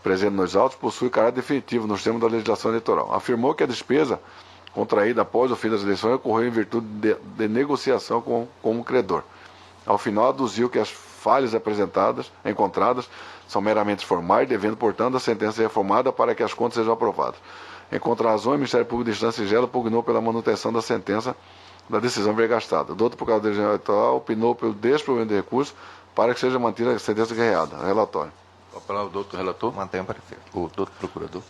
presente nos autos, possui caráter definitivo nos termos da legislação eleitoral. Afirmou que a despesa contraída após o fim das eleições ocorreu em virtude de negociação com o credor. Ao final, aduziu que as falhas encontradas são meramente formais, devendo, portanto, a sentença ser reformada para que as contas sejam aprovadas. Em contrarrazão, o Ministério Público de Instância Singela pugnou pela manutenção da sentença da decisão vergastada. O doutor Procurador-Geral Eleitoral opinou pelo desprovimento de recurso para que seja mantida a sentença guerreada. Relatório. A palavra do doutor relator. Mantém o parecer. O doutor procurador.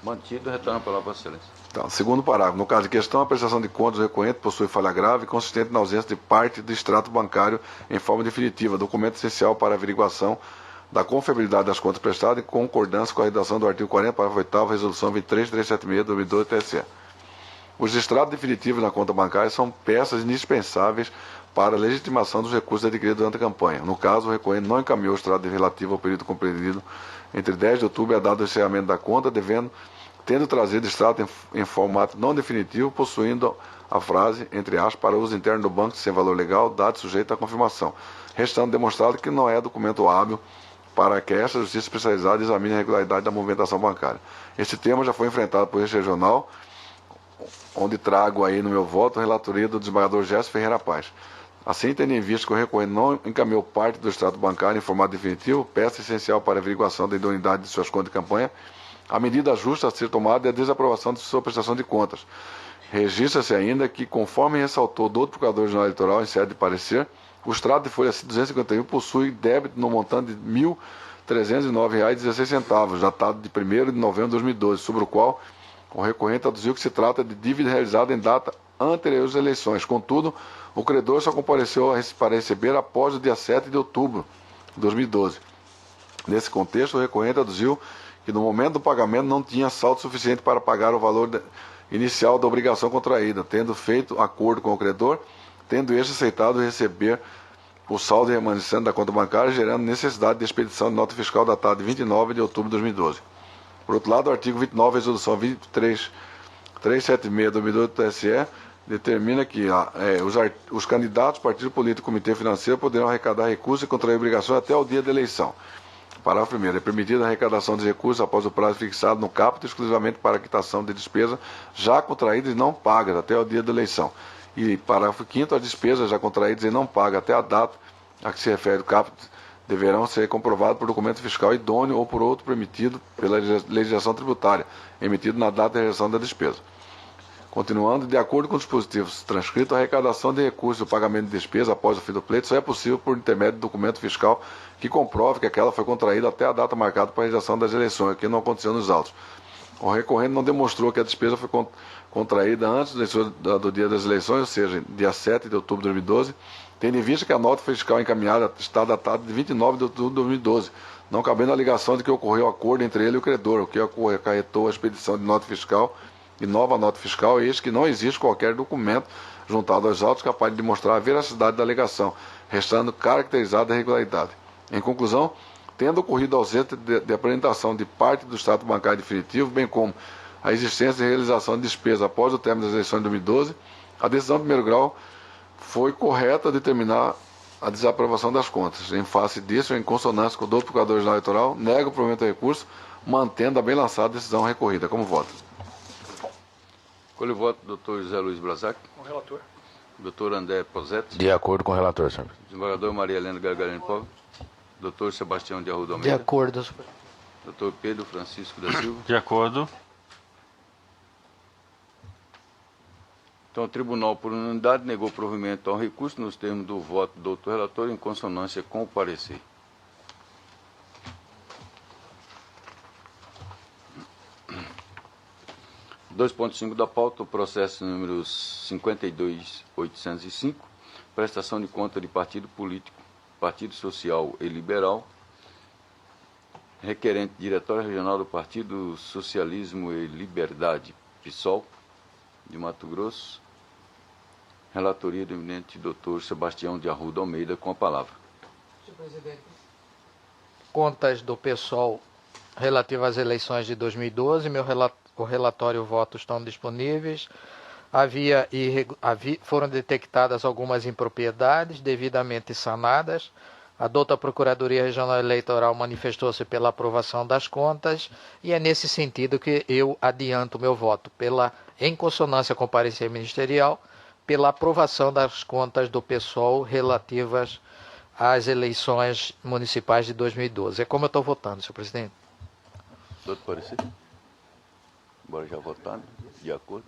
Mantido, retorna a palavra para a excelência. Então, segundo parágrafo. No caso de questão, a prestação de contas do recorrente possui falha grave consistente na ausência de parte do extrato bancário em forma definitiva, documento essencial para a averiguação da confiabilidade das contas prestadas em concordância com a redação do artigo 40, parágrafo 8º, resolução 23376 2012 TSE. Os extratos definitivos na conta bancária são peças indispensáveis para a legitimação dos recursos adquiridos durante a campanha. No caso, o recorrente não encaminhou o extrato relativo ao período compreendido entre 10 de outubro e a data do encerramento da conta, tendo trazido extrato em formato não definitivo, possuindo a frase, entre aspas, para uso interno do banco sem valor legal, dado sujeito à confirmação, restando demonstrado que não é documento hábil para que esta justiça especializada examine a regularidade da movimentação bancária. Este tema já foi enfrentado por esse regional, onde trago aí no meu voto a relatoria do desembargador Gerson Ferreira Paz. Assim, tendo em vista que o recorrente não encaminhou parte do extrato bancário em formato definitivo, peça essencial para a averiguação da idoneidade de suas contas de campanha, a medida justa a ser tomada é a desaprovação de sua prestação de contas. Registra-se ainda que, conforme ressaltou o doutor Procurador-Geral Eleitoral em sede de parecer, o extrato de folha 251 possui débito no montante de R$ 1.309,16, datado de 1º de novembro de 2012, sobre o qual o recorrente aduziu que se trata de dívida realizada em data anterior às eleições. Contudo, o credor só compareceu para receber após o dia 7 de outubro de 2012. Nesse contexto, o recorrente aduziu que no momento do pagamento não tinha saldo suficiente para pagar o valor inicial da obrigação contraída, tendo feito acordo com o credor, tendo este aceitado receber o saldo remanescente da conta bancária, gerando necessidade de expedição de nota fiscal datada de 29 de outubro de 2012. Por outro lado, o artigo 29, resolução 23376 do 2012 do TSE, determina que os candidatos, partido político e comitê financeiro poderão arrecadar recursos e contrair obrigações até o dia da eleição. Parágrafo 1º. É permitida a arrecadação de recursos após o prazo fixado no caput exclusivamente para a quitação de despesas já contraídas e não pagas até o dia da eleição. E parágrafo 5º. As despesas já contraídas e não pagas até a data a que se refere o caput deverão ser comprovadas por documento fiscal idôneo ou por outro permitido pela legislação tributária, emitido na data da realização da despesa. Continuando, de acordo com os dispositivos transcritos, a arrecadação de recursos e o pagamento de despesa após o fim do pleito só é possível por intermédio de documento fiscal que comprove que aquela foi contraída até a data marcada para a realização das eleições, que não aconteceu nos autos. O recorrente não demonstrou que a despesa foi contraída antes do dia das eleições, ou seja, dia 7 de outubro de 2012, tendo em vista que a nota fiscal encaminhada está datada de 29 de outubro de 2012, não cabendo a alegação de que ocorreu acordo entre ele e o credor, o que acarretou a expedição de nota fiscal e nova nota fiscal, eis que não existe qualquer documento juntado aos autos capaz de demonstrar a veracidade da alegação, restando caracterizada a irregularidade. Em conclusão, tendo ocorrido a ausência de apresentação de parte do extrato bancário definitivo, bem como a existência e realização de despesa após o término das eleições de 2012, a decisão do primeiro grau foi correta a determinar a desaprovação das contas. Em face disso, em consonância com o doutor Procurador-Geral Eleitoral, nega o provimento do recurso, mantendo a bem lançada decisão recorrida. Como voto? Colhe o voto do Dr. José Luiz Blazac. Com o relator. Dr. André Posetti. De acordo com o relator, senhor presidente. Desembargador Maria Helena Gargarino Povo. Dr. Sebastião de Arruda De Almeida. acordo. Dr. Pedro Francisco da Silva. De acordo. Então, o tribunal, por unanimidade, negou provimento ao recurso nos termos do voto do doutor relator, em consonância com o parecer. Dois ponto 5 da pauta, o processo número 52.805, prestação de conta de partido político, Partido Social e Liberal, requerente Diretório Regional do Partido Socialismo e Liberdade, PSOL, de Mato Grosso, relatoria do eminente doutor Sebastião de Arruda Almeida, com a palavra. Senhor presidente. Contas do PSOL relativas às eleições de 2012, o relatório e o voto estão disponíveis. Foram detectadas algumas impropriedades devidamente sanadas. A douta Procuradoria Regional Eleitoral manifestou-se pela aprovação das contas e é nesse sentido que eu adianto o meu voto, em consonância com o parecer ministerial, pela aprovação das contas do PSOL relativas às eleições municipais de 2012. É como eu estou votando, senhor presidente. Doutor parecer? Bora já votar, de acordo?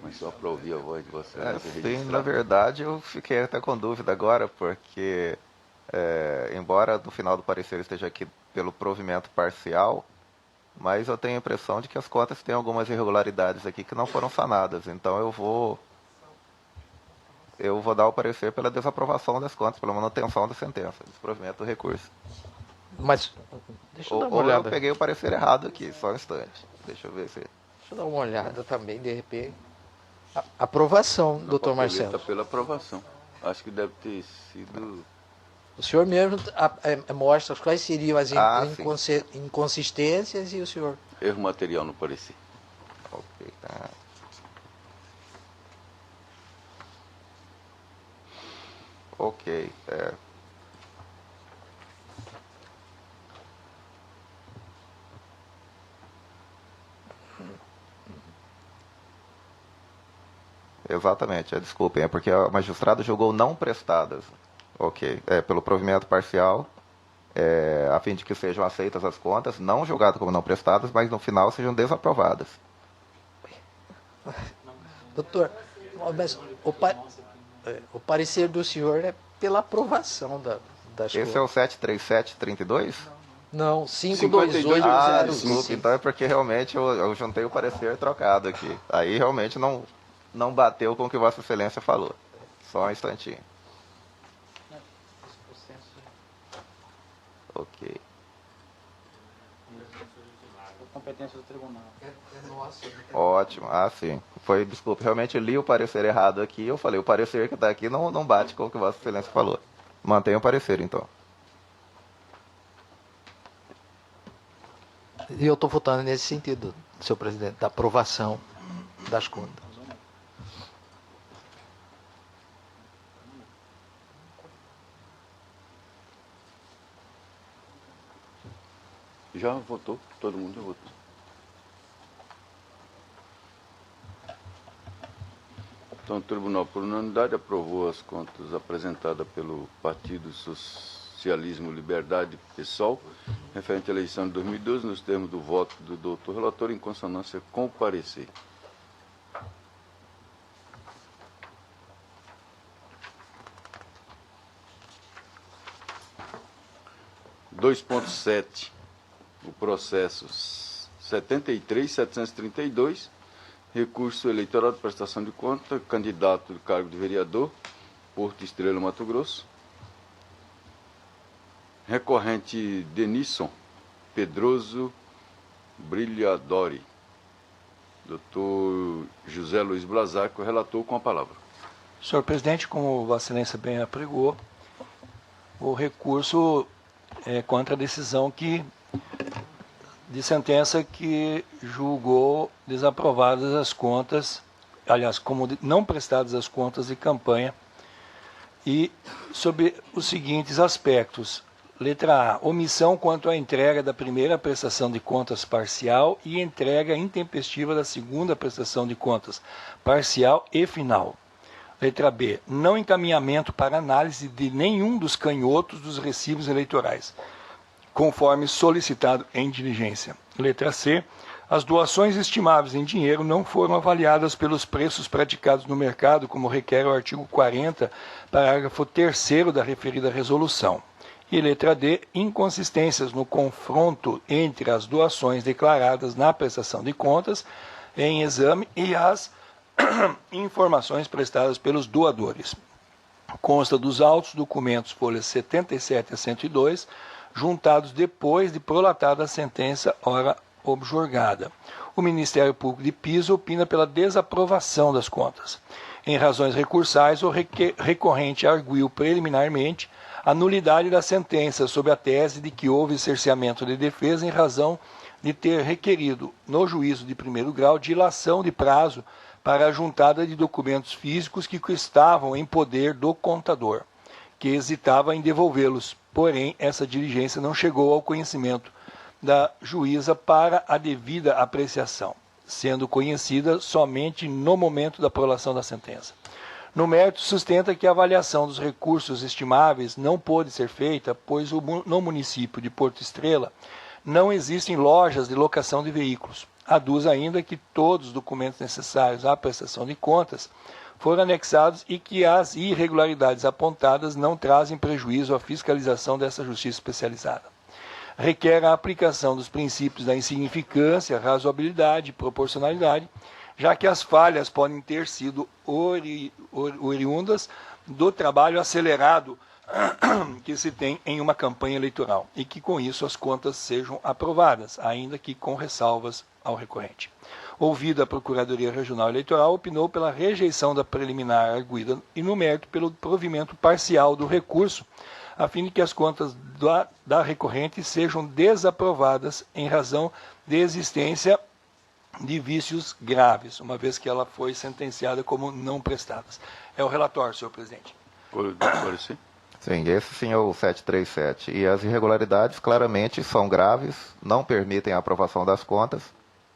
Mas só para ouvir a voz de você. Sim, na verdade eu fiquei até com dúvida agora, porque embora no final do parecer esteja aqui pelo provimento parcial, mas eu tenho a impressão de que as contas têm algumas irregularidades aqui que não foram sanadas. Então eu vou dar o parecer pela desaprovação das contas, pela manutenção da sentença, desprovimento do recurso. Mas, deixa eu dar uma Ou olhada. eu peguei o parecer errado aqui, só um instante. Deixa eu ver se... Deixa eu dar uma olhada também, de repente. Aprovação, doutor Marcelo. Pela aprovação. Acho que deve ter sido... O senhor mesmo mostra quais seriam as sim. inconsistências e o senhor... Erro material no parecer. Ok, tá. Ok, Exatamente, desculpem, é porque a magistrada julgou não prestadas. Ok, pelo provimento parcial, a fim de que sejam aceitas as contas, não julgadas como não prestadas, mas no final sejam desaprovadas. Doutor, mas o parecer do senhor é pela aprovação das Esse é o 73732? Não, 52. 528. Desculpe, então é porque realmente eu juntei o parecer trocado aqui. Aí realmente não bateu com o que Vossa Excelência falou. Só um instantinho. Ok. Competência do tribunal. Ótimo. Sim. Desculpe, realmente li o parecer errado aqui. Eu falei, o parecer que está aqui não bate com o que Vossa Excelência falou. Mantenha o parecer, então. E eu estou votando nesse sentido, senhor presidente, da aprovação das contas. Já votou? Todo mundo já votou. Então, o tribunal, por unanimidade, aprovou as contas apresentadas pelo Partido Socialismo Liberdade PSOL, referente à eleição de 2012, nos termos do voto do doutor relator, em consonância com o parecer. Dois ponto 7. O processo 73.732, recurso eleitoral de prestação de conta, candidato do cargo de vereador, Porto Estrela, Mato Grosso. Recorrente Denilson Pedroso Brilhadori. Doutor José Luiz Blazac, o relator, com a palavra. Senhor presidente, como Vossa Excelência bem apregou, o recurso contra a decisão de sentença que julgou desaprovadas as contas, aliás, como não prestadas as contas de campanha, e sobre os seguintes aspectos. Letra A, omissão quanto à entrega da primeira prestação de contas parcial e entrega intempestiva da segunda prestação de contas parcial e final. Letra B, não encaminhamento para análise de nenhum dos canhotos dos recibos eleitorais, conforme solicitado em diligência. Letra C, as doações estimáveis em dinheiro não foram avaliadas pelos preços praticados no mercado, como requer o artigo 40, parágrafo 3º da referida resolução. E letra D, inconsistências no confronto entre as doações declaradas na prestação de contas em exame e as informações prestadas pelos doadores. Consta dos autos, documentos, folhas 77 a 102, juntados depois de prolatada a sentença ora objurgada. O Ministério Público de Pisa opina pela desaprovação das contas. Em razões recursais, o recorrente arguiu preliminarmente a nulidade da sentença sob a tese de que houve cerceamento de defesa em razão de ter requerido, no juízo de primeiro grau, dilação de prazo para a juntada de documentos físicos que estavam em poder do contador, que hesitava em devolvê-los. Porém, essa diligência não chegou ao conhecimento da juíza para a devida apreciação, sendo conhecida somente no momento da prolação da sentença. No mérito, sustenta que a avaliação dos recursos estimáveis não pôde ser feita, pois no município de Porto Estrela não existem lojas de locação de veículos. Aduz ainda que todos os documentos necessários à prestação de contas foram anexados e que as irregularidades apontadas não trazem prejuízo à fiscalização dessa justiça especializada. Requer a aplicação dos princípios da insignificância, razoabilidade e proporcionalidade, já que as falhas podem ter sido oriundas do trabalho acelerado que se tem em uma campanha eleitoral e que com isso as contas sejam aprovadas, ainda que com ressalvas ao recorrente. Ouvida a Procuradoria Regional Eleitoral, opinou pela rejeição da preliminar arguida e no mérito pelo provimento parcial do recurso, a fim de que as contas da recorrente sejam desaprovadas em razão de existência de vícios graves, uma vez que ela foi sentenciada como não prestadas. É o relatório, senhor presidente. Pode. Sim, esse sim é o 737. E as irregularidades claramente são graves, não permitem a aprovação das contas.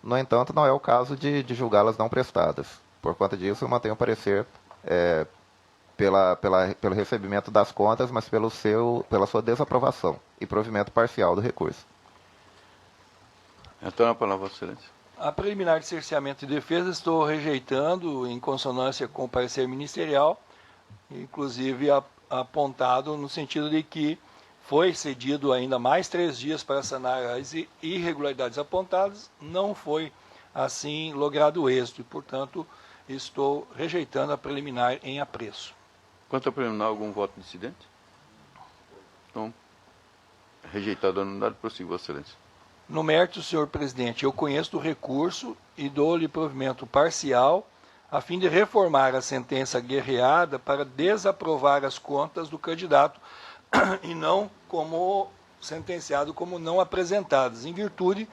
No entanto, não é o caso de julgá-las não prestadas. Por conta disso, eu mantenho o parecer pelo recebimento das contas, mas pela sua desaprovação e provimento parcial do recurso. Então, a palavra, Vossa Excelência. A preliminar de cerceamento e defesa estou rejeitando em consonância com o parecer ministerial, inclusive apontado no sentido de que foi cedido ainda mais 3 dias para sanar as irregularidades apontadas, não foi assim logrado êxito e, portanto, estou rejeitando a preliminar em apreço. Quanto à preliminar, algum voto dissidente? Então, rejeitado a anulidade, prossiga, Vossa Excelência. No mérito, senhor presidente, eu conheço do recurso e dou-lhe provimento parcial a fim de reformar a sentença guerreada para desaprovar as contas do candidato e não como sentenciado como não apresentadas, em virtude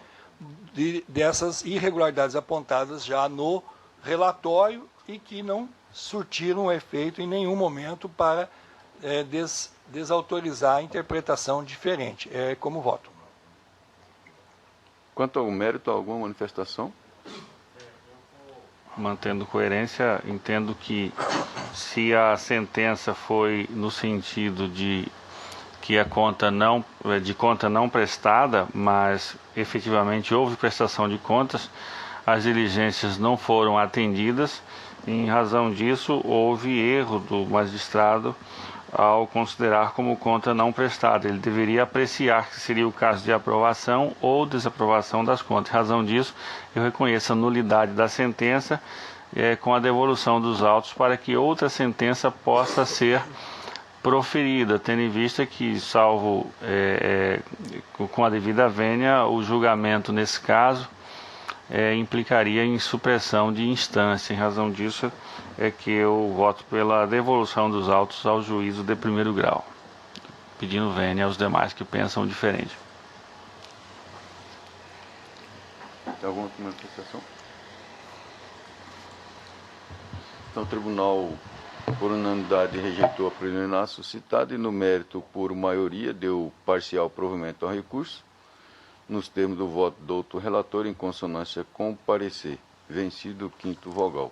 dessas irregularidades apontadas já no relatório e que não surtiram efeito em nenhum momento para desautorizar a interpretação diferente. É como voto. Quanto ao mérito, alguma manifestação? Mantendo coerência, entendo que se a sentença foi no sentido de que a conta não prestada, mas efetivamente houve prestação de contas, as diligências não foram atendidas. Em razão disso, houve erro do magistrado ao considerar como conta não prestada. Ele deveria apreciar que seria o caso de aprovação ou desaprovação das contas. Em razão disso, eu reconheço a nulidade da sentença com a devolução dos autos para que outra sentença possa ser proferida, tendo em vista que, salvo com a devida vênia, o julgamento nesse caso implicaria em supressão de instância. Em razão disso é que eu voto pela devolução dos autos ao juízo de primeiro grau. pedindo vênia aos demais que pensam diferente. Tem alguma manifestação? Então, o tribunal, por unanimidade, rejeitou a preliminar suscitada e, no mérito, por maioria, deu parcial provimento ao recurso, nos termos do voto do outro relator, em consonância com o parecer. Vencido o quinto vogal.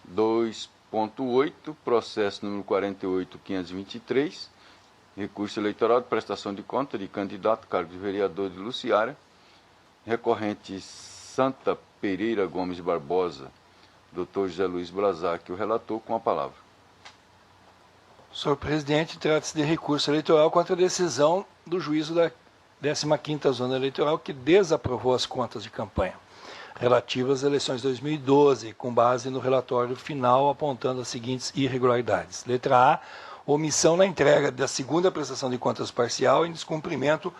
Dois. 8, processo número 48.523, recurso eleitoral de prestação de conta de candidato, cargo de vereador de Luciara, recorrente Santa Pereira Gomes Barbosa, Dr. José Luiz Brazac, o relator, com a palavra. Senhor presidente, trata-se de recurso eleitoral contra a decisão do juízo da 15ª Zona Eleitoral, que desaprovou as contas de campanha relativas às eleições de 2012, com base no relatório final apontando as seguintes irregularidades. Letra A, omissão na entrega da segunda prestação de contas parcial em descumprimento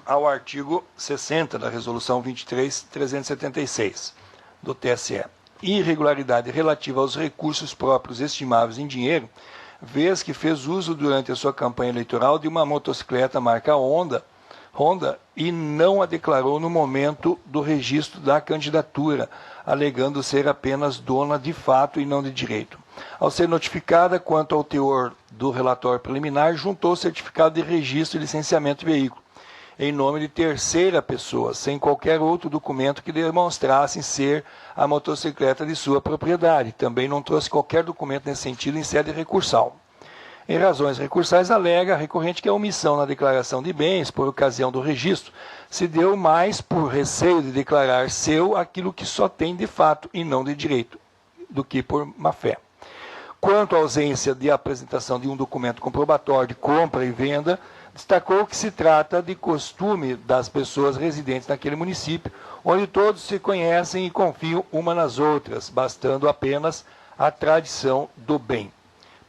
ao artigo 60 da Resolução 23.376 do TSE. Irregularidade relativa aos recursos próprios estimáveis em dinheiro, vez que fez uso durante a sua campanha eleitoral de uma motocicleta marca Honda e não a declarou no momento do registro da candidatura, alegando ser apenas dona de fato e não de direito. Ao ser notificada quanto ao teor do relatório preliminar, juntou o certificado de registro e licenciamento de veículo, em nome de terceira pessoa, sem qualquer outro documento que demonstrasse ser a motocicleta de sua propriedade. Também não trouxe qualquer documento nesse sentido em sede recursal. Em razões recursais, alega a recorrente que a omissão na declaração de bens, por ocasião do registro, se deu mais por receio de declarar seu aquilo que só tem de fato e não de direito, do que por má-fé. Quanto à ausência de apresentação de um documento comprobatório de compra e venda, destacou que se trata de costume das pessoas residentes naquele município, onde todos se conhecem e confiam uma nas outras, bastando apenas a tradição do bem.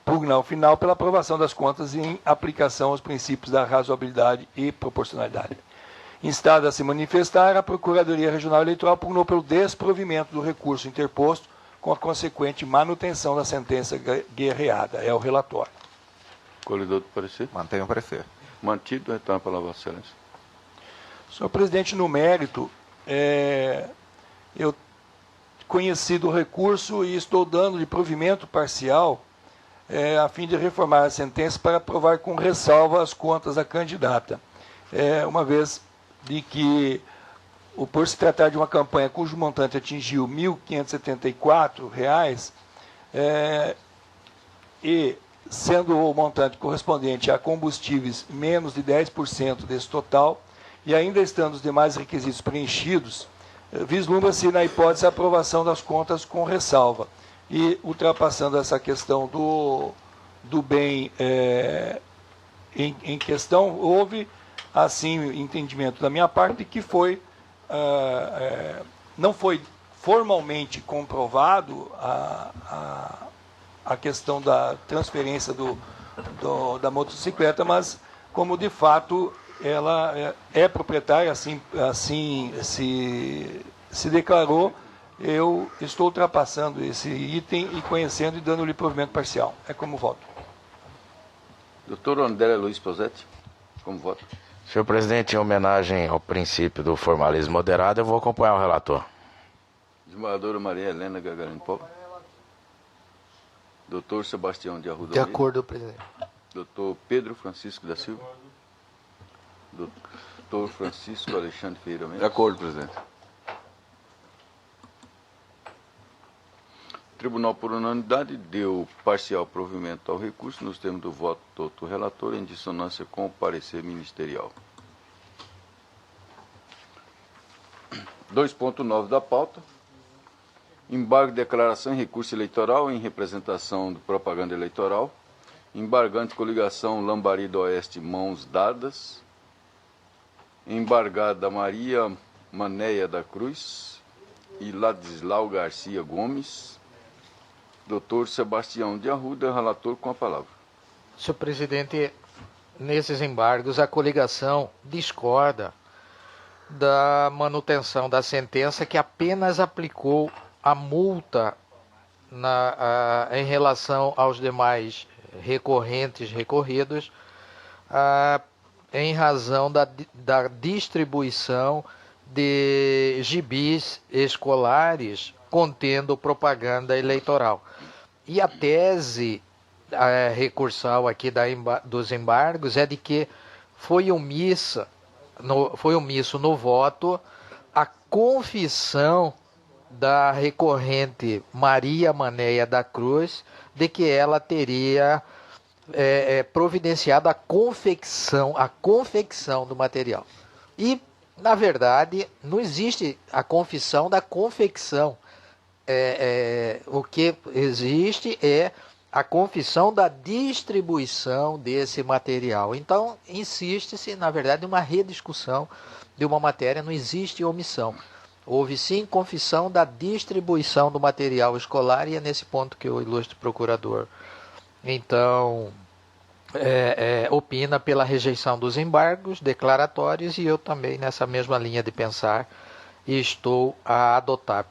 Pugna ao final pela aprovação das contas em aplicação aos princípios da razoabilidade e proporcionalidade. Instada a se manifestar, a Procuradoria Regional Eleitoral pugnou pelo desprovimento do recurso interposto com a consequente manutenção da sentença guerreada. É o relatório. Corredor do parecer? Mantenho o parecer. Mantido, retorno a palavra, Vossa Excelência. Senhor presidente, no mérito, eu conheci do recurso e estou dando de provimento parcial a fim de reformar a sentença para aprovar com ressalva as contas da candidata. Uma vez de que, por se tratar de uma campanha cujo montante atingiu R$ 1.574, e sendo o montante correspondente a combustíveis menos de 10% desse total, e ainda estando os demais requisitos preenchidos, vislumbra-se na hipótese a aprovação das contas com ressalva. E ultrapassando essa questão do bem em questão, houve, assim, entendimento da minha parte de que não foi formalmente comprovado a questão da transferência da motocicleta, mas como de fato ela é proprietária, assim se declarou, eu estou ultrapassando esse item e conhecendo e dando-lhe provimento parcial. É como voto. Doutor André Luiz Posetti, como voto? Senhor presidente, em homenagem ao princípio do formalismo moderado, eu vou acompanhar o relator. Desembargadora Maria Helena Gagarino Povo. Doutor Sebastião de Arruda. De acordo, presidente. Doutor Pedro Francisco da Silva. Doutor Francisco Alexandre Ferreira Mendes. De acordo, presidente. O Tribunal, por unanimidade, deu parcial provimento ao recurso nos termos do voto do doutor relator, em dissonância com o parecer ministerial. 2.9 da pauta. Embargo de declaração em recurso eleitoral em representação de propaganda eleitoral. Embargante coligação Lambari do Oeste, mãos dadas. Embargada Maria Manéia da Cruz e Ladislau Garcia Gomes. Doutor Sebastião de Arruda, relator, com a palavra. Senhor presidente, nesses embargos a coligação discorda da manutenção da sentença, que apenas aplicou a multa em relação aos demais recorridos, em razão da distribuição de gibis escolares contendo propaganda eleitoral. E a tese recursal aqui dos embargos é de que foi omisso no voto a confissão da recorrente Maria Manéia da Cruz de que ela teria providenciado a confecção do material. E, na verdade, não existe a confissão da confecção. O que existe é a confissão da distribuição desse material. Então, insiste-se, na verdade, uma rediscussão de uma matéria, não existe omissão. Houve sim confissão da distribuição do material escolar, e é nesse ponto que o ilustre procurador, então, opina pela rejeição dos embargos declaratórios, e eu também, nessa mesma linha de pensar, estou a adotar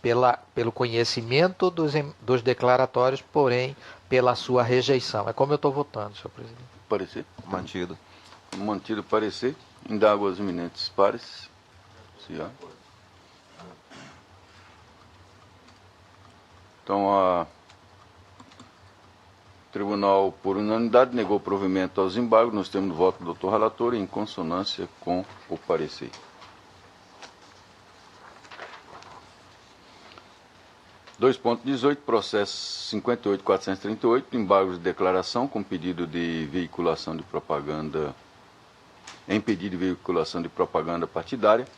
pelo conhecimento dos declaratórios, porém pela sua rejeição. É como eu estou votando, senhor presidente. Parecer? Mantido. Mantido o parecer. Indago as eminentes pares. Se há. Então, o tribunal, por unanimidade, negou provimento aos embargos. Nós temos o voto do doutor relator em consonância com o parecer. Dois ponto 18, processo 58.438, embargos de declaração com pedido de veiculação de propaganda, partidária,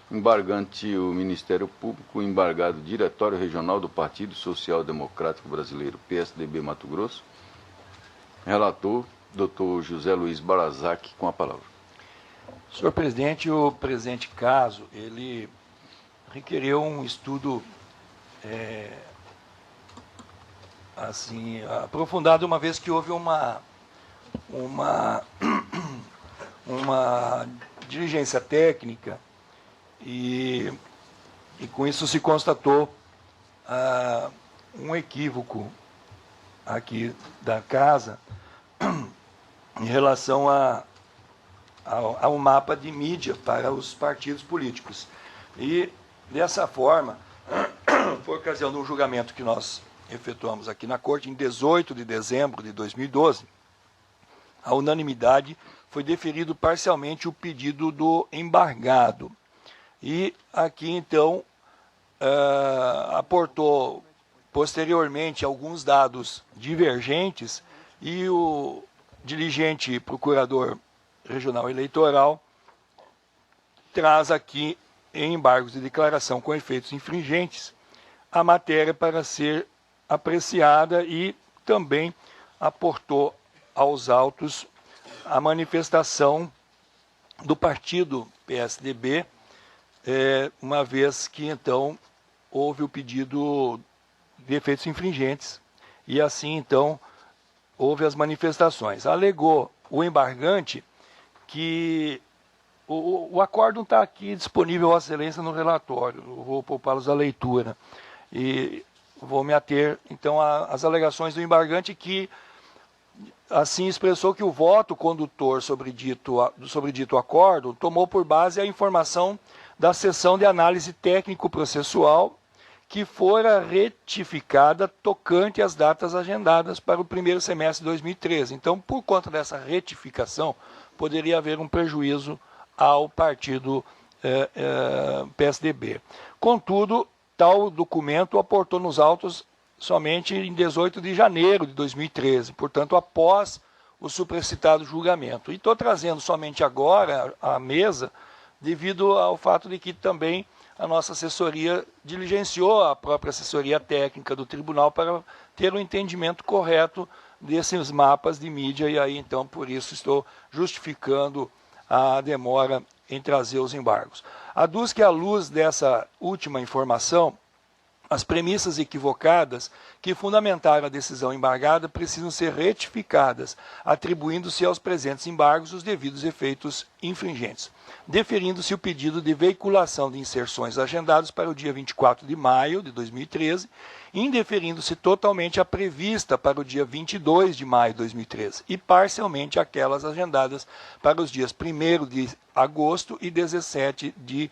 embargante o Ministério Público, embargado o Diretório Regional do Partido Social Democrático Brasileiro, PSDB Mato Grosso. Relator, doutor José Luiz Barazac, com a palavra. Senhor presidente, o presente caso, ele requereu um estudo aprofundado, uma vez que houve uma diligência técnica e com isso se constatou um equívoco aqui da casa em relação ao mapa de mídia para os partidos políticos. E, dessa forma, por ocasião de um julgamento que nós efetuamos aqui na Corte, em 18 de dezembro de 2012, a unanimidade foi deferido parcialmente o pedido do embargado. E aqui, então, aportou posteriormente alguns dados divergentes, e o diligente procurador regional eleitoral traz aqui, em embargos de declaração com efeitos infringentes, a matéria para ser apreciada, e também aportou aos autos a manifestação do partido PSDB, uma vez que, então, houve o pedido de efeitos infringentes, e assim, então, houve as manifestações. Alegou o embargante que o acórdão está aqui disponível, Vossa Excelência, no relatório. Eu vou poupá-los à leitura. E vou me ater, então, às alegações do embargante, que assim expressou que o voto condutor sobre dito acórdão tomou por base a informação da sessão de análise técnico-processual, que fora retificada tocante às datas agendadas para o primeiro semestre de 2013. Então, por conta dessa retificação, poderia haver um prejuízo ao partido PSDB. Contudo, tal documento aportou nos autos somente em 18 de janeiro de 2013, portanto, após o supracitado julgamento. E estou trazendo somente agora à mesa, devido ao fato de que também a nossa assessoria diligenciou a própria assessoria técnica do tribunal para ter um entendimento correto desses mapas de mídia, e aí, então, por isso estou justificando a demora em trazer os embargos. Aduz que, à luz dessa última informação, As premissas equivocadas que fundamentaram a decisão embargada precisam ser retificadas, atribuindo-se aos presentes embargos os devidos efeitos infringentes, deferindo-se o pedido de veiculação de inserções agendados para o dia 24 de maio de 2013, indeferindo-se totalmente a prevista para o dia 22 de maio de 2013 e parcialmente aquelas agendadas para os dias 1º de agosto e 17 de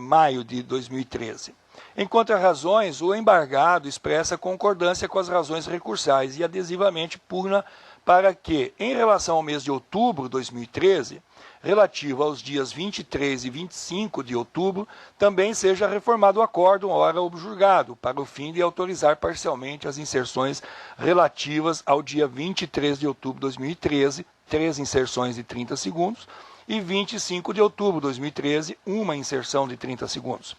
maio de 2013. Em contra-razões, o embargado expressa concordância com as razões recursais e adesivamente pugna para que, em relação ao mês de outubro de 2013, relativo aos dias 23 e 25 de outubro, também seja reformado o acórdão ora objurgado, para o fim de autorizar parcialmente as inserções relativas ao dia 23 de outubro de 2013, 3 inserções de 30 segundos, e 25 de outubro de 2013, uma inserção de 30 segundos.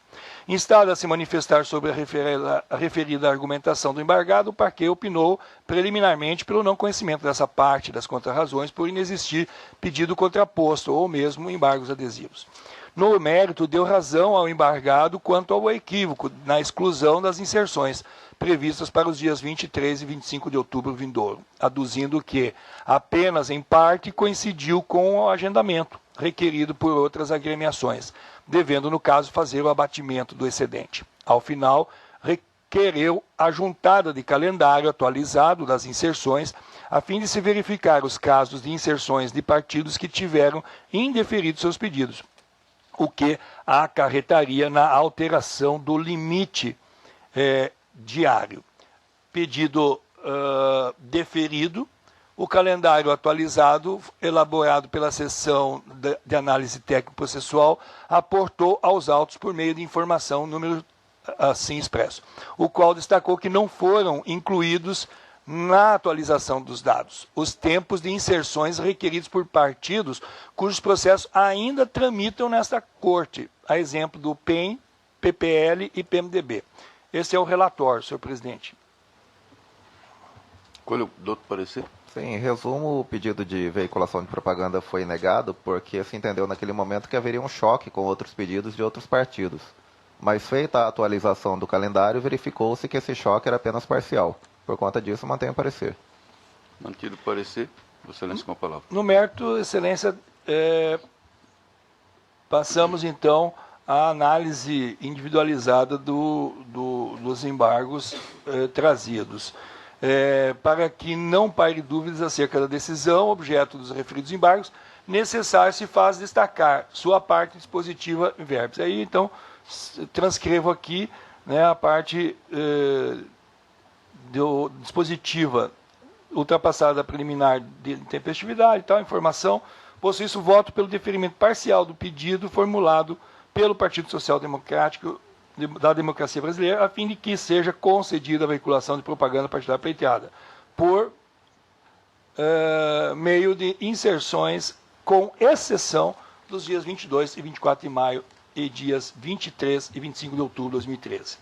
Instado a se manifestar sobre a referida argumentação do embargado, o parquet opinou preliminarmente pelo não conhecimento dessa parte das contrarrazões por inexistir pedido contraposto ou mesmo embargos adesivos. No mérito, deu razão ao embargado quanto ao equívoco na exclusão das inserções previstas para os dias 23 e 25 de outubro vindouro, aduzindo que apenas em parte coincidiu com o agendamento requerido por outras agremiações, devendo, no caso, fazer o abatimento do excedente. Ao final, requereu a juntada de calendário atualizado das inserções, a fim de se verificar os casos de inserções de partidos que tiveram indeferido seus pedidos, o que acarretaria na alteração do limite diário. Pedido deferido, o calendário atualizado, elaborado pela seção de análise técnico-processual, aportou aos autos por meio de informação número assim expresso, o qual destacou que não foram incluídos na atualização dos dados os tempos de inserções requeridos por partidos cujos processos ainda tramitam nesta corte, a exemplo do PEN, PPL e PMDB. Esse é o relatório, senhor presidente. Qual é o outro parecer? Sim, em resumo, o pedido de veiculação de propaganda foi negado porque se entendeu naquele momento que haveria um choque com outros pedidos de outros partidos. Mas feita a atualização do calendário, verificou-se que esse choque era apenas parcial. Por conta disso, mantém o parecer. Mantido o parecer. Excelência, com a palavra. No mérito, excelência, passamos então à análise individualizada dos embargos trazidos. Para que não paire dúvidas acerca da decisão, objeto dos referidos embargos, necessário se faz destacar sua parte dispositiva em verbos. Aí, então, transcrevo aqui, né, a parte dispositiva ultrapassada da preliminar de intempestividade e tal, informação. Posto isso, voto pelo deferimento parcial do pedido formulado pelo Partido Social Democrático da Democracia Brasileira, a fim de que seja concedida a veiculação de propaganda partidária pleiteada, por meio de inserções, com exceção dos dias 22 e 24 de maio e dias 23 e 25 de outubro de 2013,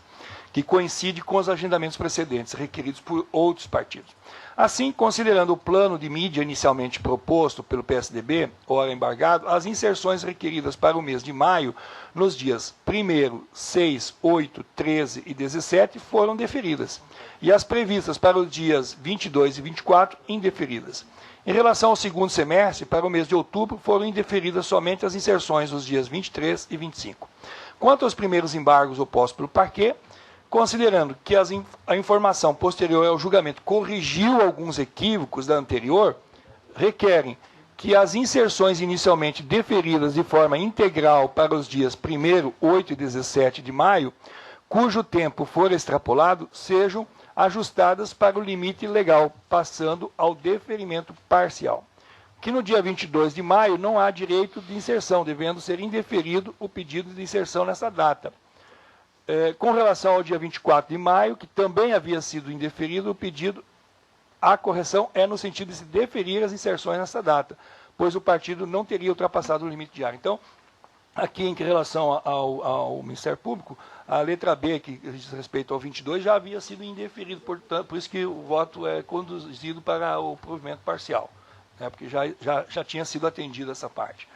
que coincide com os agendamentos precedentes requeridos por outros partidos. Assim, considerando o plano de mídia inicialmente proposto pelo PSDB, ora embargado, as inserções requeridas para o mês de maio, nos dias 1º, 6, 8, 13 e 17, foram deferidas, e as previstas para os dias 22 e 24, indeferidas. Em relação ao segundo semestre, para o mês de outubro, foram indeferidas somente as inserções nos dias 23 e 25. Quanto aos primeiros embargos opostos pelo parquet, considerando que a informação posterior ao julgamento corrigiu alguns equívocos da anterior, requerem que as inserções inicialmente deferidas de forma integral para os dias 1º, 8 e 17 de maio, cujo tempo for extrapolado, sejam ajustadas para o limite legal, passando ao deferimento parcial. Que no dia 22 de maio não há direito de inserção, devendo ser indeferido o pedido de inserção nessa data. Com relação ao dia 24 de maio, que também havia sido indeferido, o pedido, a correção é no sentido de se deferir as inserções nessa data, pois o partido não teria ultrapassado o limite diário. Então, aqui em relação ao Ministério Público, a letra B, que diz respeito ao 22, já havia sido indeferido, portanto, por isso que o voto é conduzido para o provimento parcial, né, porque já tinha sido atendida essa parte.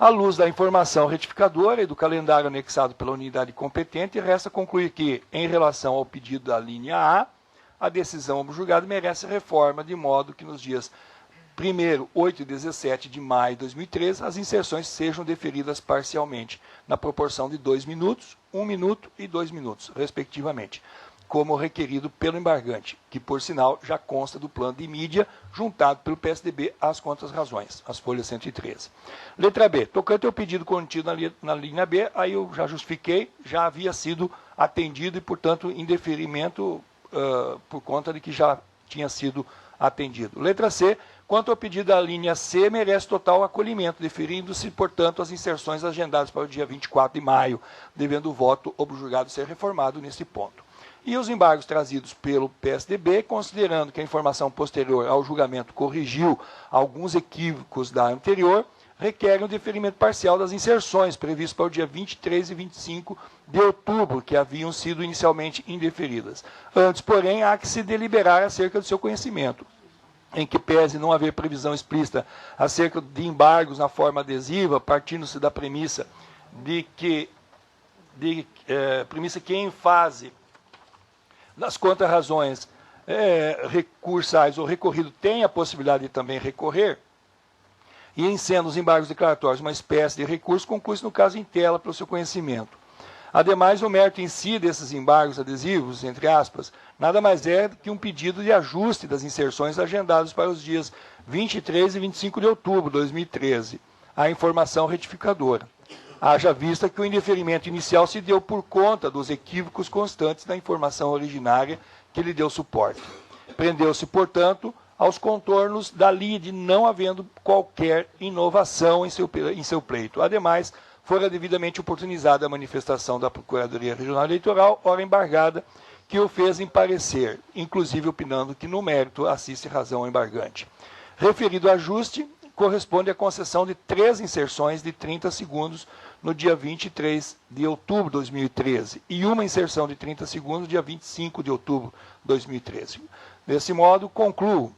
À luz da informação retificadora e do calendário anexado pela unidade competente, resta concluir que, em relação ao pedido da linha A, a decisão do julgado merece reforma, de modo que nos dias 1º, 8 e 17 de maio de 2013, as inserções sejam deferidas parcialmente, na proporção de 2 minutos, 1 minuto e 2 minutos, respectivamente, como requerido pelo embargante, que, por sinal, já consta do plano de mídia juntado pelo PSDB às contas razões, as folhas 113. Letra B. Tocante ao pedido contido na linha B, aí eu já justifiquei, já havia sido atendido e, portanto, em deferimento por conta de que já tinha sido atendido. Letra C. Quanto ao pedido da linha C, merece total acolhimento, deferindo-se, portanto, as inserções agendadas para o dia 24 de maio, devendo o voto objulgado ser reformado nesse ponto. E os embargos trazidos pelo PSDB, considerando que a informação posterior ao julgamento corrigiu alguns equívocos da anterior, requerem o deferimento parcial das inserções previstas para o dia 23 e 25 de outubro, que haviam sido inicialmente indeferidas. Antes, porém, há que se deliberar acerca do seu conhecimento, em que pese não haver previsão explícita acerca de embargos na forma adesiva, partindo-se da premissa de que em fase das contrarrazões recursais ou recorrido tem a possibilidade de também recorrer, e em sendo os embargos declaratórios uma espécie de recurso, conclui-se no caso em tela pelo seu conhecimento. Ademais, o mérito em si desses embargos adesivos, entre aspas, nada mais é que um pedido de ajuste das inserções agendadas para os dias 23 e 25 de outubro de 2013, a informação retificadora. Haja vista que o indeferimento inicial se deu por conta dos equívocos constantes da informação originária que lhe deu suporte. Prendeu-se, portanto, aos contornos da lide, não havendo qualquer inovação em seu pleito. Ademais, fora devidamente oportunizada a manifestação da Procuradoria Regional Eleitoral, ora embargada, que o fez em parecer, inclusive opinando que no mérito assiste razão ao embargante. Referido ajuste corresponde à concessão de 3 inserções de 30 segundos no dia 23 de outubro de 2013 e uma inserção de 30 segundos no dia 25 de outubro de 2013. Desse modo, concluo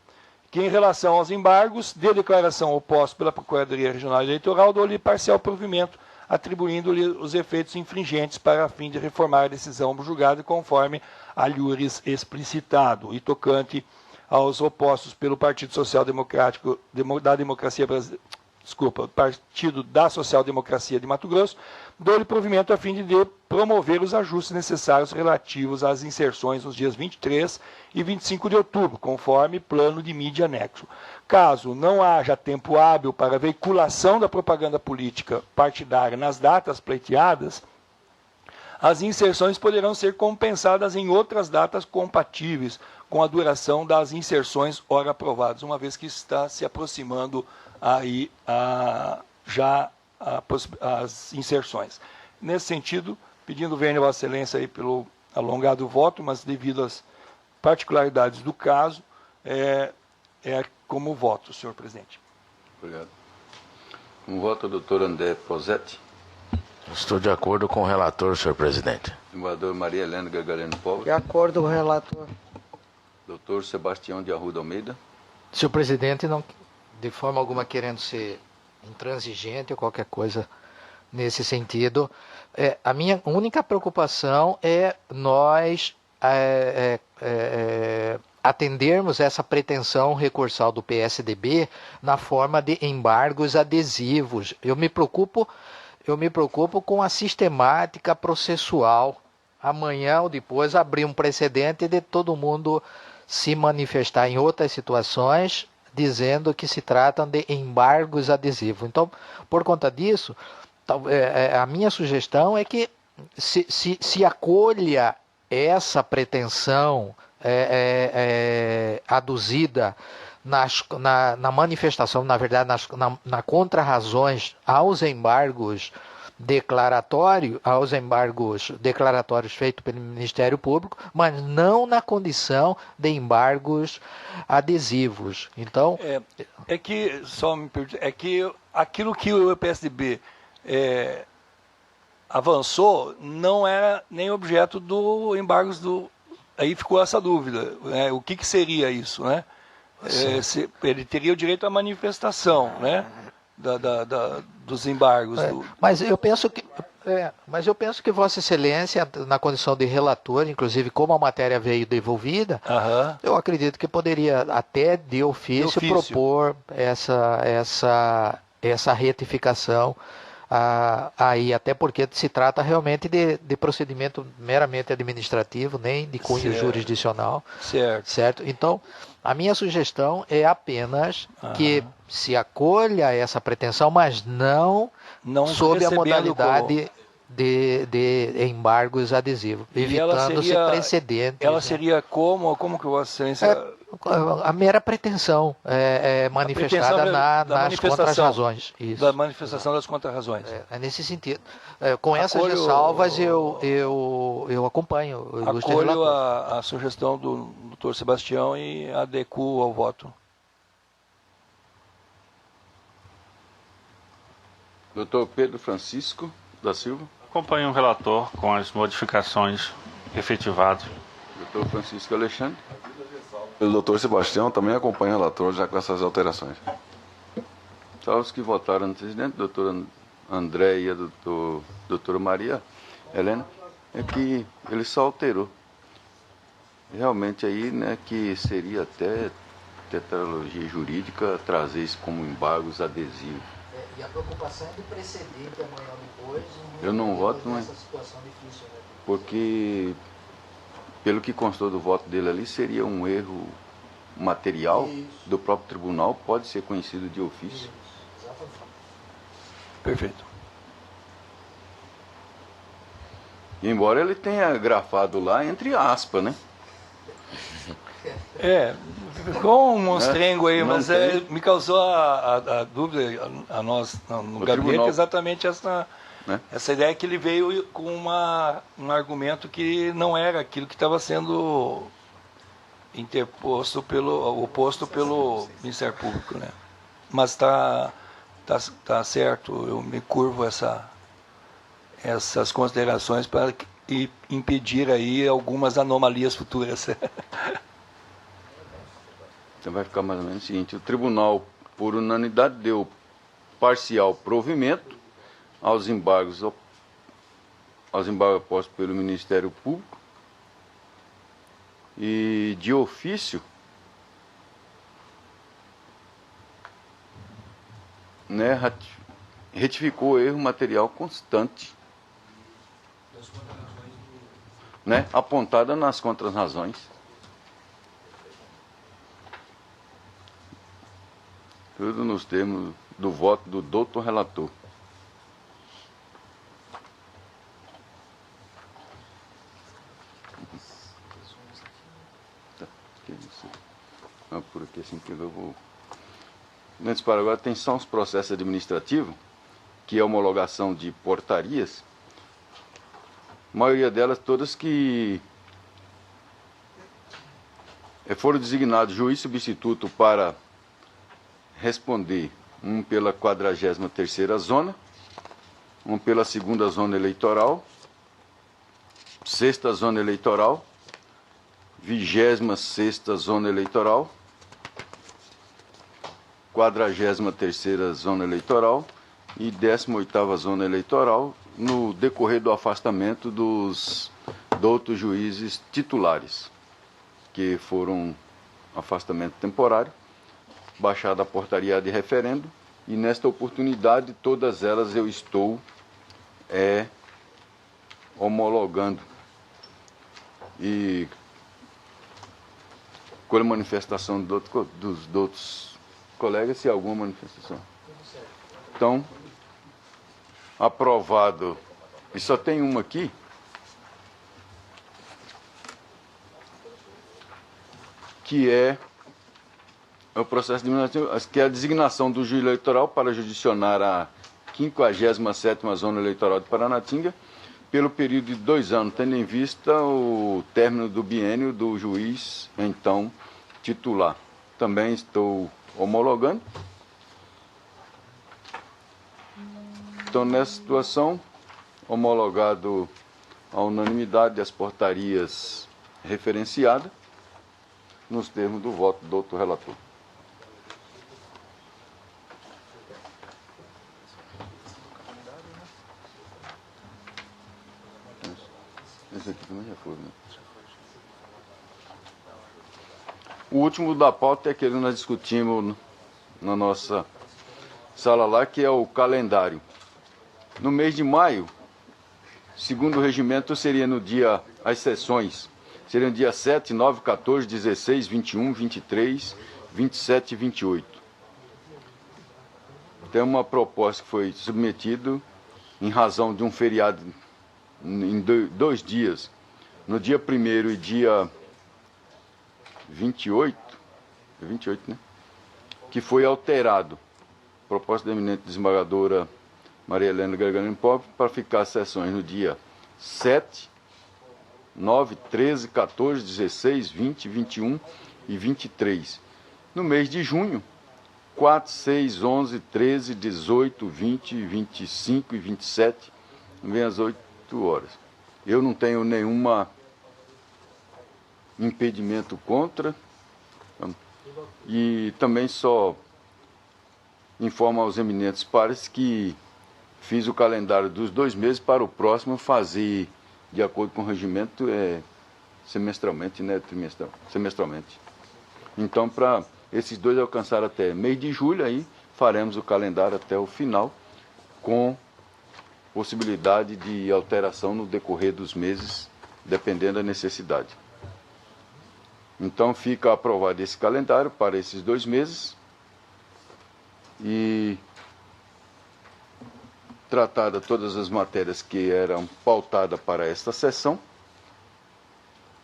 que, em relação aos embargos, de declaração oposta pela Procuradoria Regional Eleitoral, dou-lhe parcial provimento, atribuindo-lhe os efeitos infringentes para a fim de reformar a decisão do julgado conforme a lures explicitado, e tocante aos opostos pelo Partido Social Democrático da Democracia Brasileira, Partido da Social Democracia de Mato Grosso, dou-lhe provimento a fim de promover os ajustes necessários relativos às inserções nos dias 23 e 25 de outubro, conforme plano de mídia anexo. Caso não haja tempo hábil para a veiculação da propaganda política partidária nas datas pleiteadas, as inserções poderão ser compensadas em outras datas compatíveis com a duração das inserções ora aprovadas, uma vez que está se aproximando aí as inserções. Nesse sentido, pedindo vênia a Vossa Excelência aí pelo alongado voto, mas devido às particularidades do caso, é como voto, senhor presidente. Obrigado. Um voto, doutor André Posetti. Estou de acordo com o relator, senhor presidente. Senador Maria Helena Gargareno Povas. De acordo com o relator. Doutor Sebastião de Arruda Almeida. Senhor presidente, não de forma alguma querendo ser intransigente ou qualquer coisa nesse sentido, a minha única preocupação é nós atendermos essa pretensão recursal do PSDB na forma de embargos adesivos. Eu me preocupo com a sistemática processual. Amanhã ou depois abrir um precedente de todo mundo se manifestar em outras situações dizendo que se tratam de embargos adesivos. Então, por conta disso, a minha sugestão é que se acolha essa pretensão aduzida na manifestação, na verdade, na contrarrazões aos embargos declaratórios feitos pelo Ministério Público, mas não na condição de embargos adesivos. Então, aquilo que o PSDB avançou não era nem objeto do embargos do. Aí ficou essa dúvida, né? O que seria isso, né? Ele teria o direito à manifestação, né? dos embargos. Mas eu penso que Vossa Excelência, na condição de relator, inclusive como a matéria veio devolvida, eu acredito que poderia até de ofício propor essa retificação aí, até porque se trata realmente de procedimento meramente administrativo, nem de cunho jurisdicional. Certo? Então, a minha sugestão é apenas que se acolha essa pretensão, mas não sob a modalidade de embargos adesivos, evitando-se precedentes. Ela seria como que Vossa Excelência... A mera pretensão manifestada nas contrarrazões. Da manifestação das contrarrazões. É nesse sentido. Com essas ressalvas, eu acompanho o ilustre relator. Acolho a sugestão do Dr. Sebastião e adequo ao voto. Dr. Pedro Francisco da Silva. Acompanho o relator com as modificações efetivadas. Dr. Francisco Alexandre. O doutor Sebastião também acompanha o relator já com essas alterações. Só os que votaram antecedente, doutor André e a doutora Maria Helena, é que ele só alterou. Realmente aí, né, que seria até tetralogia jurídica trazer isso como embargos adesivos. E a preocupação é do precedente amanhã depois. Eu não voto, mas situação difícil, né? Porque pelo que constou do voto dele ali, seria um erro material do próprio tribunal, pode ser conhecido de ofício. Perfeito. Embora ele tenha grafado lá entre aspas, né? Ficou um monstrengo aí, mas me causou a dúvida a nós no gabinete tribunal. Exatamente essa ideia que ele veio com um argumento que não era aquilo que estava sendo oposto pelo Ministério Público, né? Mas está certo, eu me curvo essas considerações para impedir aí algumas anomalias futuras. Então vai ficar mais ou menos o seguinte: o tribunal, por unanimidade, deu parcial provimento aos embargos postos pelo Ministério Público e, de ofício, né, retificou o erro material constante, né, apontada nas contrarrazões. Tudo nos termos do voto do doutor relator. Por aqui assim que eu vou. Nesse parágrafo tem só os processos administrativos, que é a homologação de portarias. A maioria delas, todas que foram designados juiz substituto para responder, um pela 43ª zona, um pela 2ª zona eleitoral, 6ª zona eleitoral, 26ª zona eleitoral, 43ª zona eleitoral e 18ª zona eleitoral, no decorrer do afastamento dos outros juízes titulares, que foram afastamento temporário, baixada a portaria de referendo, e nesta oportunidade todas elas eu estou homologando. E com a manifestação dos outros colegas, se há alguma manifestação. Então, aprovado. E só tem uma aqui. Que é o processo administrativo, que é a designação do juiz eleitoral para jurisdicionar a 57ª Zona Eleitoral de Paranatinga, pelo período de 2 anos, tendo em vista o término do biênio do juiz, então, titular. Também estou homologando. Então, nessa situação, homologado a unanimidade as portarias referenciadas, nos termos do voto do doutor relator. Esse aqui também já foi, né? O último da pauta é aquele que nós discutimos na nossa sala lá, que é o calendário. No mês de maio, segundo o regimento, seria no dia, as sessões, seriam dia 7, 9, 14, 16, 21, 23, 27 e 28. Tem uma proposta que foi submetida em razão de um feriado em 2 dias, no dia 1º e dia 28, né? Que foi alterado. Proposta da eminente desembargadora Maria Helena Garganino Pobre para ficar as sessões no dia 7, 9, 13, 14, 16, 20, 21 e 23. No mês de junho, 4, 6, 11, 13, 18, 20, 25 e 27, vem às 8 horas. Eu não tenho nenhuma impedimento contra, e também só informo aos eminentes pares que fiz o calendário dos 2 meses para o próximo fazer, de acordo com o regimento, semestralmente, né, semestralmente. Então, para esses 2 alcançar até mês de julho, aí faremos o calendário até o final, com possibilidade de alteração no decorrer dos meses, dependendo da necessidade. Então fica aprovado esse calendário para esses 2 meses e tratada todas as matérias que eram pautadas para esta sessão,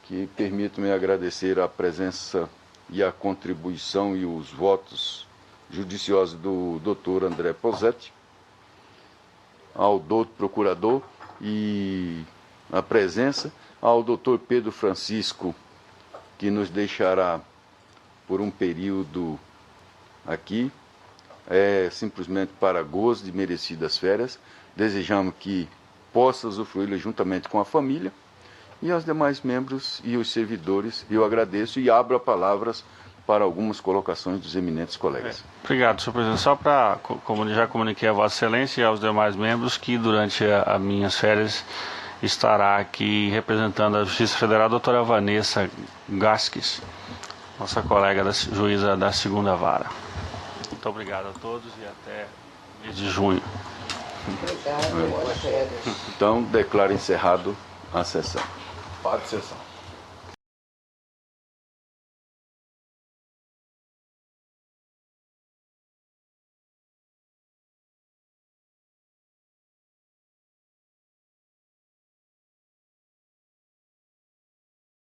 que permito-me agradecer a presença e a contribuição e os votos judiciosos do Dr. André Posetti, ao doutor procurador e a presença, ao Dr. Pedro Francisco, que nos deixará por um período aqui, simplesmente para gozo de merecidas férias. Desejamos que possa usufruí-la juntamente com a família, e aos demais membros e os servidores, eu agradeço e abro as palavras para algumas colocações dos eminentes colegas. Obrigado, senhor presidente. Só para, como já comuniquei a Vossa Excelência e aos demais membros, que durante as minhas férias estará aqui representando a Justiça Federal a doutora Vanessa Gasques, nossa colega juíza da 2ª Vara. Muito obrigado a todos e até mês de junho. Obrigado. Então, declaro encerrado a sessão. Pode sessão.